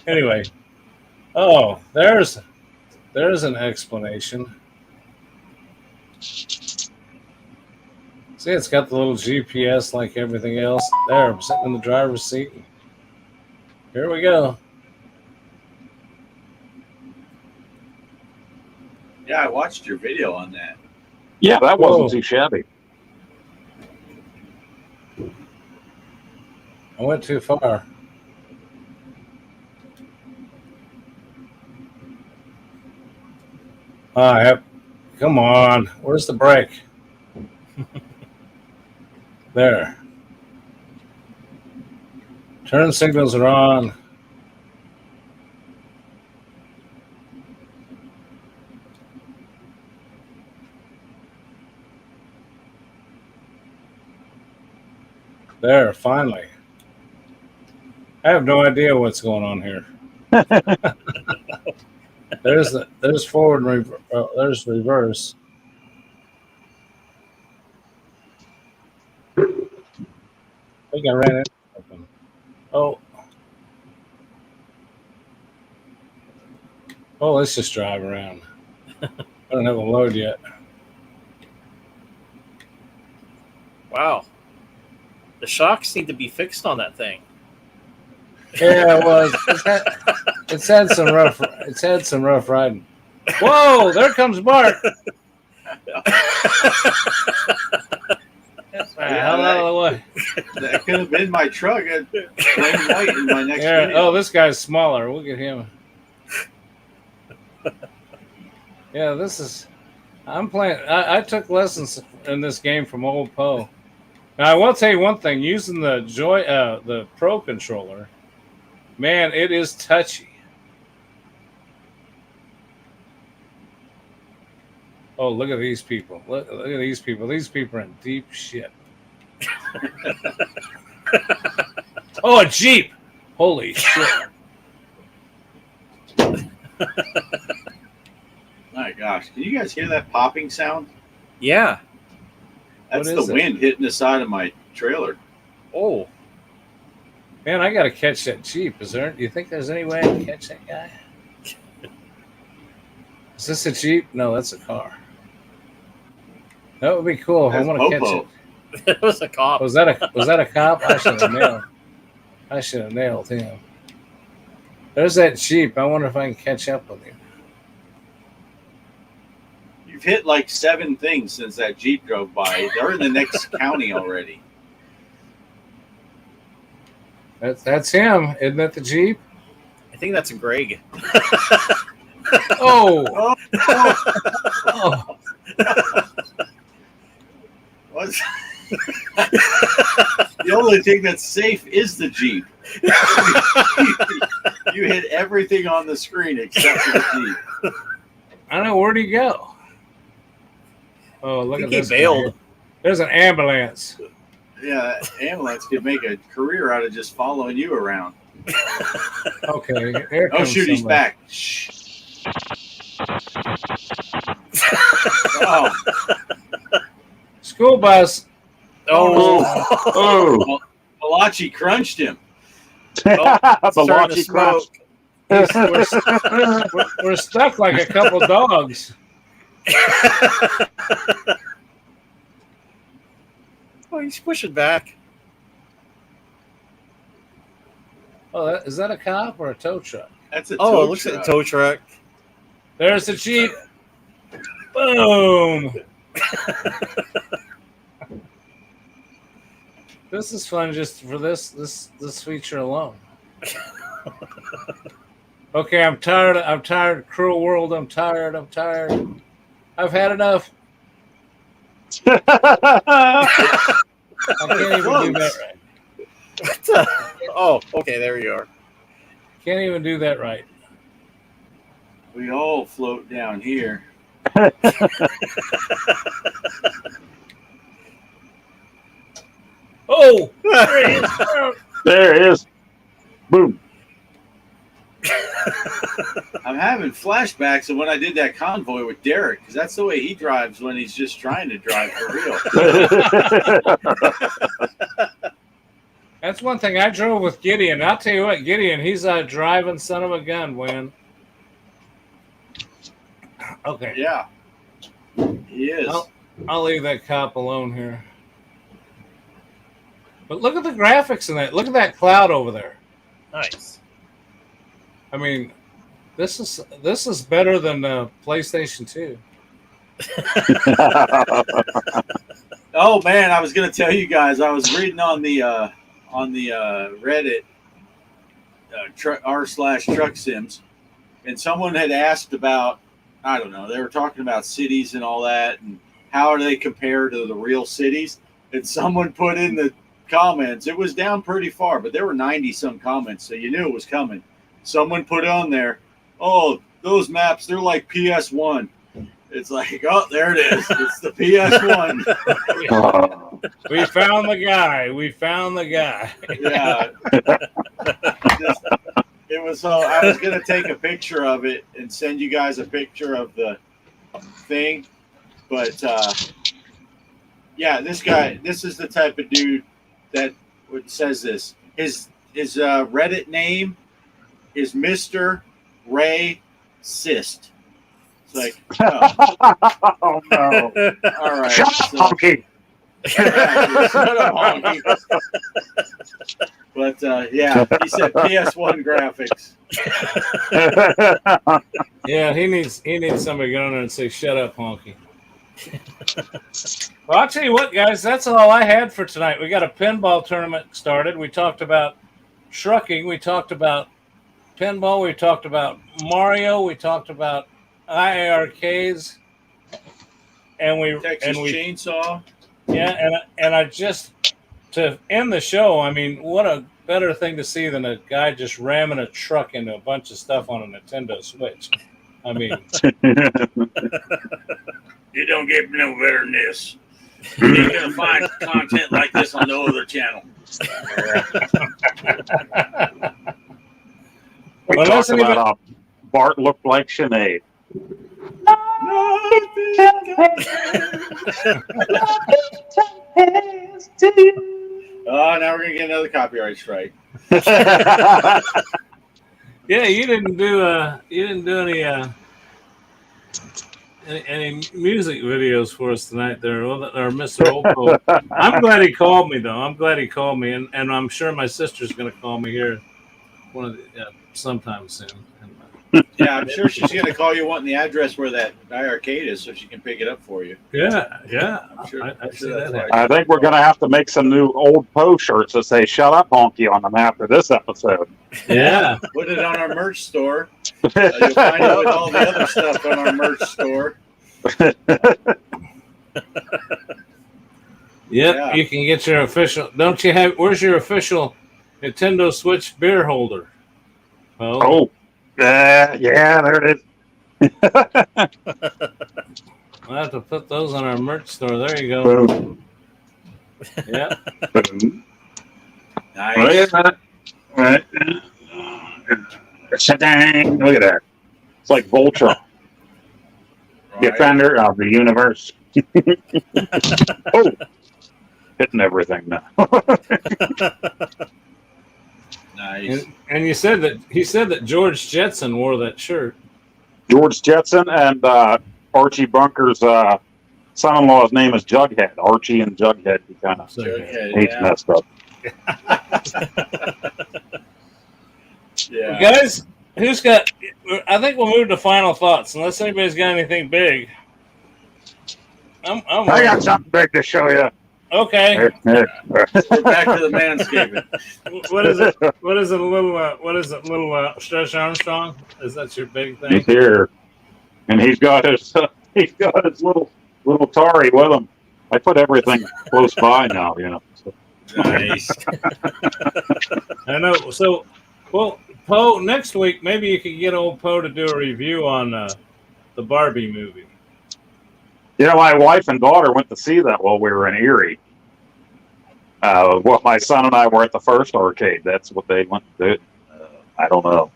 Anyway, oh, there's an explanation. See, it's got the little GPS like everything else. There, I'm sitting in the driver's seat. Here we go. Yeah, I watched your video on that. Yeah, that wasn't Whoa. too shabby. I went too far. Yep. Come on. Where's the brake? There. Turn signals are on. There, finally. I have no idea what's going on here. There's forward and there's reverse. I think I ran into something. Oh, let's just drive around. I don't have a load yet. Wow. The shocks need to be fixed on that thing. Yeah, well, it's had some rough riding. Whoa, there comes Bart. Hell out of the way. That could have been my truck. I'd blame white in my next Yeah. video. Oh, this guy's smaller. We'll get him. Yeah, this is. I'm playing. I took lessons in this game from old Poe. Now I will tell you one thing: using the Pro controller, man, it is touchy. Oh, look at these people! Look at these people! These people are in deep shit. Oh, a Jeep! Holy shit! My gosh, can you guys hear that popping sound? Yeah. That's What the is it? wind hitting the side of my trailer. Oh. Man, I gotta catch that Jeep. Do you think there's any way I can catch that guy? Is this a Jeep? No, that's a car. That would be cool. That's I want to catch Popo. it. It was a cop. Was that a cop? I should have nailed him. There's that Jeep. I wonder if I can catch up with him. You've hit like 7 things since that Jeep drove by. They're in the next county already. That's him. Isn't that the Jeep? I think that's a Greg. Oh! Oh, Oh! what's... The only thing that's safe is the Jeep. You hit everything on the screen except for the Jeep. I don't know. Where'd he go? Oh, look I at think he this. bailed. There's an ambulance. Yeah, ambulance could make a career out of just following you around. Okay. Here Oh, comes shoot, he's somebody. back. Shh. Oh, School bus. Oh. Oh, Malachi crunched him. the Starting to Malachi crunch. We're, we're stuck like a couple dogs. Oh, he's pushing back. Oh, is that a cop or a tow truck? That's a Oh, tow it looks truck. like a tow truck. There's the Jeep. Boom. This is fun just for this feature alone. Okay, I'm tired. I'm tired. Cruel world. I'm tired. I've had enough. I can't even do that right. What the? Oh, okay, there you are. Can't even do that right. We all float down here. Oh, there it is. There it is. Boom. I'm having flashbacks of when I did that convoy with Derek, because that's the way he drives when he's just trying to drive for real. That's one thing. I drove with Gideon. I'll tell you what, Gideon, he's a driving son of a gun, Win. Okay. Yeah, he is. I'll leave that cop alone here. But look at the graphics in that. Look at that cloud over there. Nice. I mean, this is better than PlayStation 2. Oh man, I was going to tell you guys. I was reading on the Reddit r/Truck Stims, and someone had asked about, I don't know, they were talking about cities and all that, and how do they compare to the real cities? And someone put in the comments, it was down pretty far, but there were 90 some comments, so you knew it was coming. Someone put on there, oh, those maps, they're like PS1. It's like, oh, there it is. It's the PS1. We found the guy. We found the guy. Yeah. It was so I was gonna take a picture of it and send you guys a picture of the thing, but yeah, this is the type of dude that says this. His Reddit name is Mr. Ray Cyst. It's like, oh, Oh no! all right. Shut up, Honky! Shut up, honky. But yeah, he said PS1 graphics. Yeah, he needs somebody to get on there and say, "Shut up, honky." Well, I'll tell you what, guys, that's all I had for tonight. We got a pinball tournament started. We talked about trucking. We talked about pinball. We talked about Mario. We talked about IARKs. And Texas Chainsaw. Yeah, and I just, to end the show, I mean, what a better thing to see than a guy just ramming a truck into a bunch of stuff on a Nintendo Switch. I mean, You don't get no better than this. You ain't gonna find content like this on no other channel. We Well, talked listen, about Bart looked like Sinead. Oh, now we're gonna get another copyright strike. yeah, you didn't do any music videos for us tonight there, or Mr. Oldpool. I'm glad he called me, though. I'm glad he called me, and I'm sure my sister's going to call me here sometime soon. Yeah, I'm sure she's gonna call you wanting the address where that arcade is so she can pick it up for you. Yeah. I'm sure, I I'm see sure that that's happen. why. I think we're going to have to make some new old Poe shirts that say "Shut up, Honky" on them after this episode. Yeah. Put it on our merch store. You'll find it with all the other stuff on our merch store. Yep, Yeah. You can get your official. Don't you have? Where's your official Nintendo Switch beer holder? Oh, yeah, there it is. We'll have to put those on our merch store. There you go. Boom. Yeah. Boom. Nice. Right. Dang, look at that. It's like Voltron, defender of the universe. Oh, hitting everything now. Nice. And he said that George Jetson wore that shirt. George Jetson and Archie Bunker's son-in-law's name is Jughead. Archie and Jughead. He kind of Jughead, messed up. Yeah. Guys, who's got? I think we'll move to final thoughts unless anybody's got anything big. I got something big to show you. Okay. We're back to the manscaping. What is it? What is it? Little Stretch Armstrong? Is that your big thing? He's here, and he's got his little Atari with him. I put everything close by now, you know. So. Nice. I know. So, well, Poe, next week maybe you could get old Poe to do a review on the Barbie movie. You know, my wife and daughter went to see that while we were in Erie. Well, my son and I were at the first arcade. That's what they went to do. I don't know.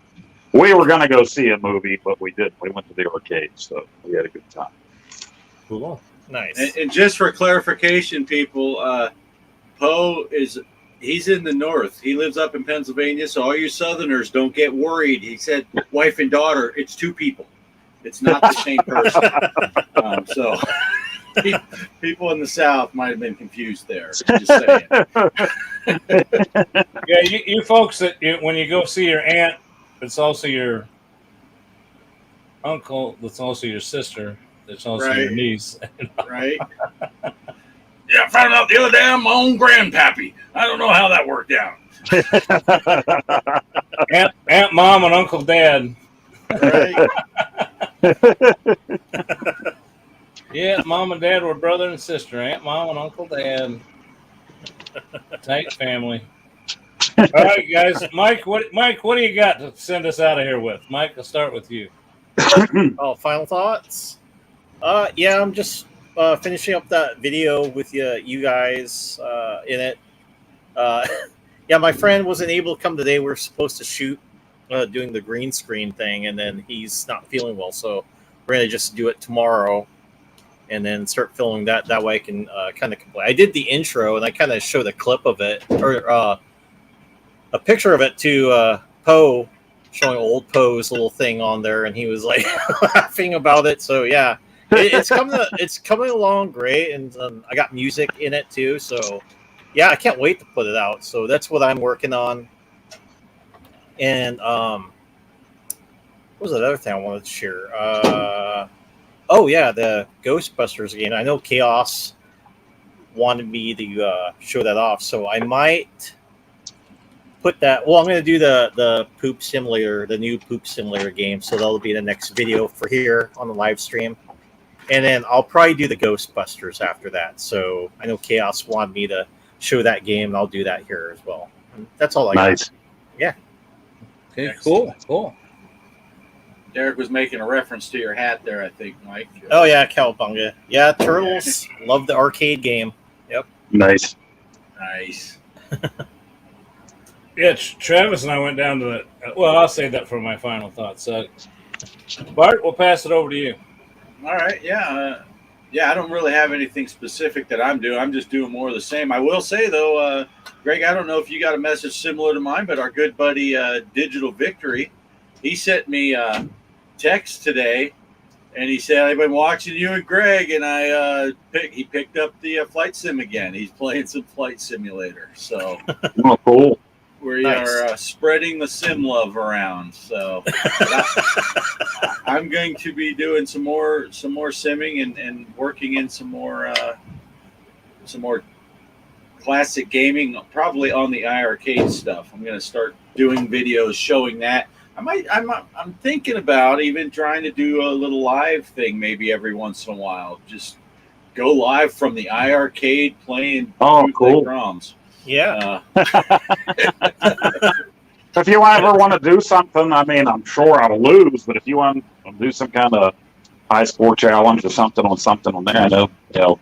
We were going to go see a movie, but we didn't. We went to the arcade, so we had a good time. Cool. Nice. And just for clarification, people, Poe he's in the north. He lives up in Pennsylvania, so all you Southerners don't get worried. He said wife and daughter. It's two people. It's not the same person. So people in the South might have been confused there. Just saying. Yeah, you folks when you go see your aunt, it's also your uncle. That's also your sister. It's also your Right. niece. Right? Yeah, I found out the other day I'm my own grandpappy. I don't know how that worked out. Aunt, mom, and uncle, dad. Right? Yeah, mom and dad were brother and sister. Aunt, mom, and uncle, dad. Tight family. All right, guys. Mike, what do you got to send us out of here with? Mike, I'll start with you. Oh, final thoughts? Yeah, I'm just finishing up that video with you guys in it. Yeah, my friend wasn't able to come today. We are supposed to shoot doing the green screen thing, and then he's not feeling well, so we're gonna just do it tomorrow, and then start filming that. That way, I can kind of complete. I did the intro, and I kind of showed a clip of it, or a picture of it to Poe, showing old Poe's little thing on there, and he was like laughing about it. So yeah, it's coming along great, and I got music in it too. So yeah, I can't wait to put it out. So that's what I'm working on. And what was the other thing I wanted to share? Oh yeah, the Ghostbusters game. I know Chaos wanted me to show that off, so I might put that. Well, I'm going to do the poop simulator, the new poop simulator game. So that'll be the next video for here on the live stream, and then I'll probably do the Ghostbusters after that. So I know Chaos wanted me to show that game, and I'll do that here as well. And that's all I Nice. got. Yeah. Okay, cool. Derek was making a reference to your hat there, I think, Mike. Oh yeah, Cowabunga. Yeah, Turtles. Love the arcade game. Yep. Nice. Nice. Yeah, Travis and I went down to the. Well, I'll save that for my final thoughts. Bart, we'll pass it over to you. All right. Yeah. Yeah, I don't really have anything specific that I'm doing. I'm just doing more of the same. I will say, though, Greg, I don't know if you got a message similar to mine, but our good buddy Digital Victory, he sent me a text today, and he said, I've been watching you and Greg, and he picked up the flight sim again. He's playing some flight simulator. So Oh, cool. we Nice. are spreading the sim love around. So I'm going to be doing some more simming and working in some more classic gaming, probably on the iArcade stuff. I'm going to start doing videos showing that. I'm thinking about even trying to do a little live thing maybe every once in a while. Just go live from the iArcade playing Oh, cool. ROMs. Yeah. If you ever want to do something, I mean, I'm sure I'll lose, but if you want to do some kind of high score challenge or something on there, I know,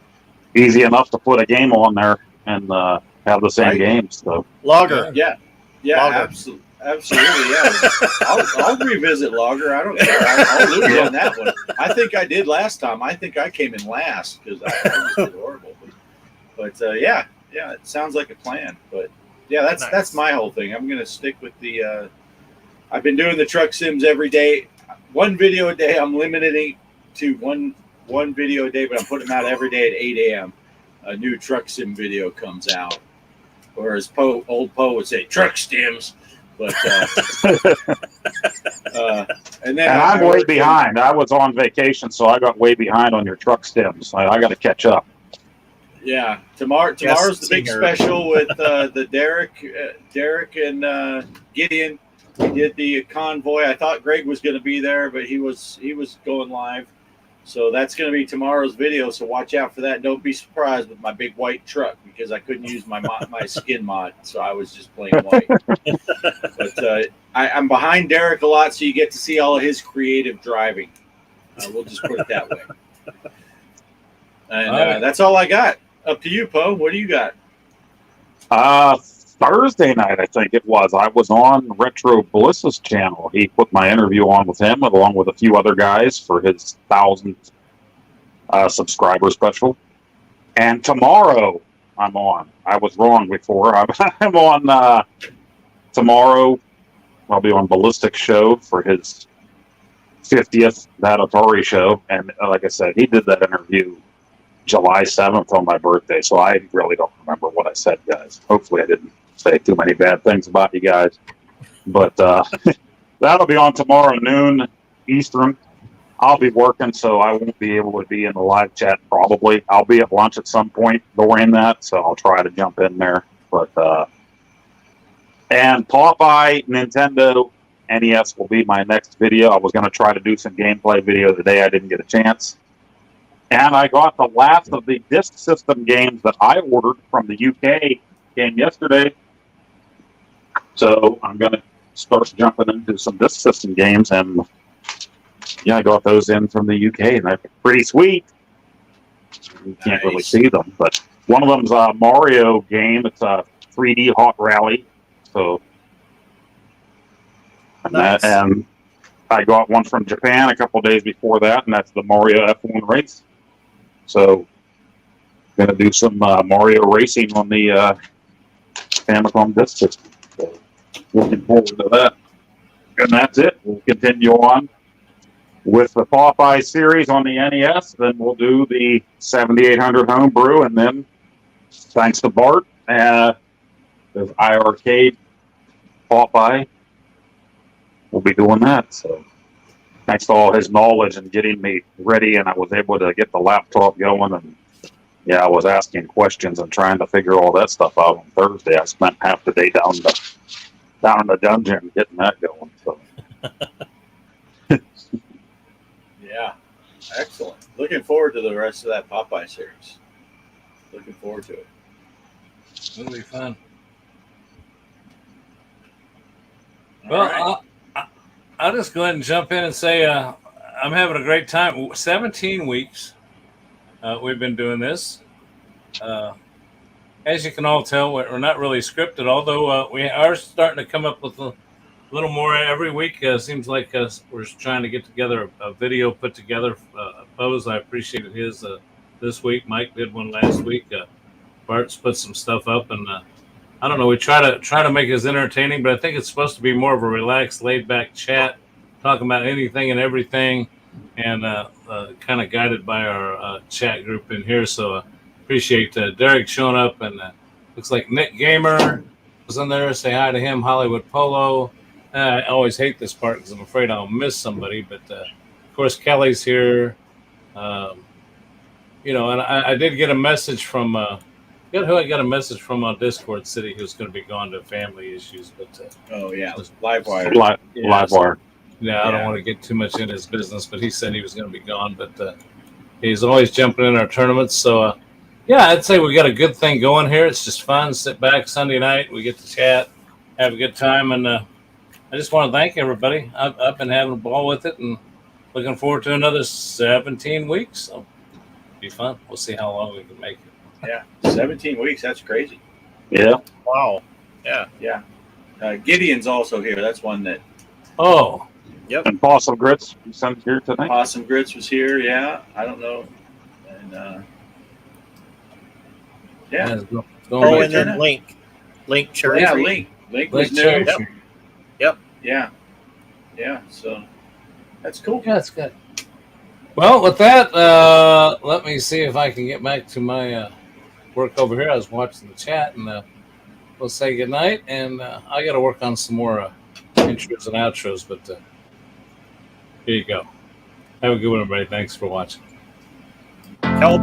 easy enough to put a game on there and have the same Right. games. So Logger. Yeah, Logger. absolutely. Yeah, I'll revisit Logger. I don't care. I'll lose on that one. I think I did last time. I think I came in last because I just did horrible. But yeah, it sounds like a plan. But yeah, Nice. that's my whole thing. I'm gonna stick with the. I've been doing the truck sims every day, one video a day. I'm limiting to one video a day, but I'm putting them out every day at 8 a.m. A new truck sim video comes out, or as old Poe would say, Truck Stims. But and then I'm way behind. I was on vacation, so I got way behind on your truck stems. I got to catch up. Yeah, tomorrow's the big singer. special with the Derek and Gideon. We did the convoy. I thought Greg was going to be there, but he was going live. So that's going to be tomorrow's video. So watch out for that. Don't be surprised with my big white truck because I couldn't use my skin mod, so I was just plain white. But I'm behind Derek a lot, so you get to see all of his creative driving. We'll just put it that way. And All right. that's all I got. Up to you, Poe. What do you got? Thursday night, I think it was. I was on Retro Bliss's channel. He put my interview on with him, along with a few other guys, for his 1,000th subscriber special. And tomorrow, I'm on. I was wrong before. I'm on tomorrow. I'll be on Ballistic Show for his 50th, that Atari show. And like I said, he did that interview July 7th on my birthday, so I really don't remember what I said, guys. Hopefully I didn't say too many bad things about you guys. But that'll be on tomorrow noon Eastern. I'll be working, so I won't be able to be in the live chat probably. I'll be at lunch at some point during that, so I'll try to jump in there. But and Popeye Nintendo NES will be my next video. I was going to try to do some gameplay video today. I didn't get a chance. And I got the last of the disc system games that I ordered from the UK. Came yesterday. So I'm going to start jumping into some disc system games. And yeah, I got those in from the UK, and they're pretty sweet. You can't really see them, but one of them's a Mario game. It's a 3D Hot Rally. So, and I got one from Japan a couple days before that, and that's the Mario F1 race. So, going to do some Mario racing on the Famicom disc system. So, looking forward to that. And that's it. We'll continue on with the Popeye series on the NES. Then we'll do the 7800 homebrew, and then thanks to Bart, there's iArcade Popeye. We'll be doing that. So thanks to all his knowledge and getting me ready, and I was able to get the laptop going. And yeah, I was asking questions and trying to figure all that stuff out on Thursday. I spent half the day down in the dungeon getting that going. So. Yeah, excellent. Looking forward to the rest of that Popeye series. Looking forward to it. It'll be fun. All Well, right. I'll just go ahead and jump in and say I'm having a great time. 17 weeks we've been doing this. As you can all tell, we're not really scripted, although we are starting to come up with a little more every week. Seems like we're trying to get together a video put together. Pose, I appreciated his this week. Mike did one last week. Bart's put some stuff up, and I don't know. We try to make it as entertaining, but I think it's supposed to be more of a relaxed, laid-back chat, talking about anything and everything, and kind of guided by our chat group in here. So appreciate Derek showing up, and looks like Nick Gamer was in there. Say hi to him. Hollywood Polo. I always hate this part because I'm afraid I'll miss somebody, but of course Kelly's here. You know, and I did get a message from. Who I got a message from on Discord City who's going to be gone to family issues, but Oh yeah, Livewire. Livewire. Yeah, I don't want to get too much in his business, but he said he was going to be gone. But he's always jumping in our tournaments, so yeah, I'd say we got a good thing going here. It's just fun. Sit back Sunday night, we get to chat, have a good time, and I just want to thank everybody. I've been having a ball with it, and looking forward to another 17 weeks. So it'll be fun. We'll see how long we can make it. Yeah, 17 weeks. That's crazy. Yeah. Wow. Yeah. Yeah. Gideon's also here. That's one that. Oh, And Possum Grits, you sent here tonight? Awesome Grits was here. Yeah, I don't know. And yeah. it's going Oh, back and then Turner. Link Cherry. Yeah, Link was new. Cherry. Yep. Yeah. Yeah. So that's cool. Yeah, it's good. Well, with that, let me see if I can get back to my work over here. I was watching the chat, and we'll say goodnight. And I got to work on some more intros and outros, but here you go. Have a good one, everybody. Thanks for watching. Help.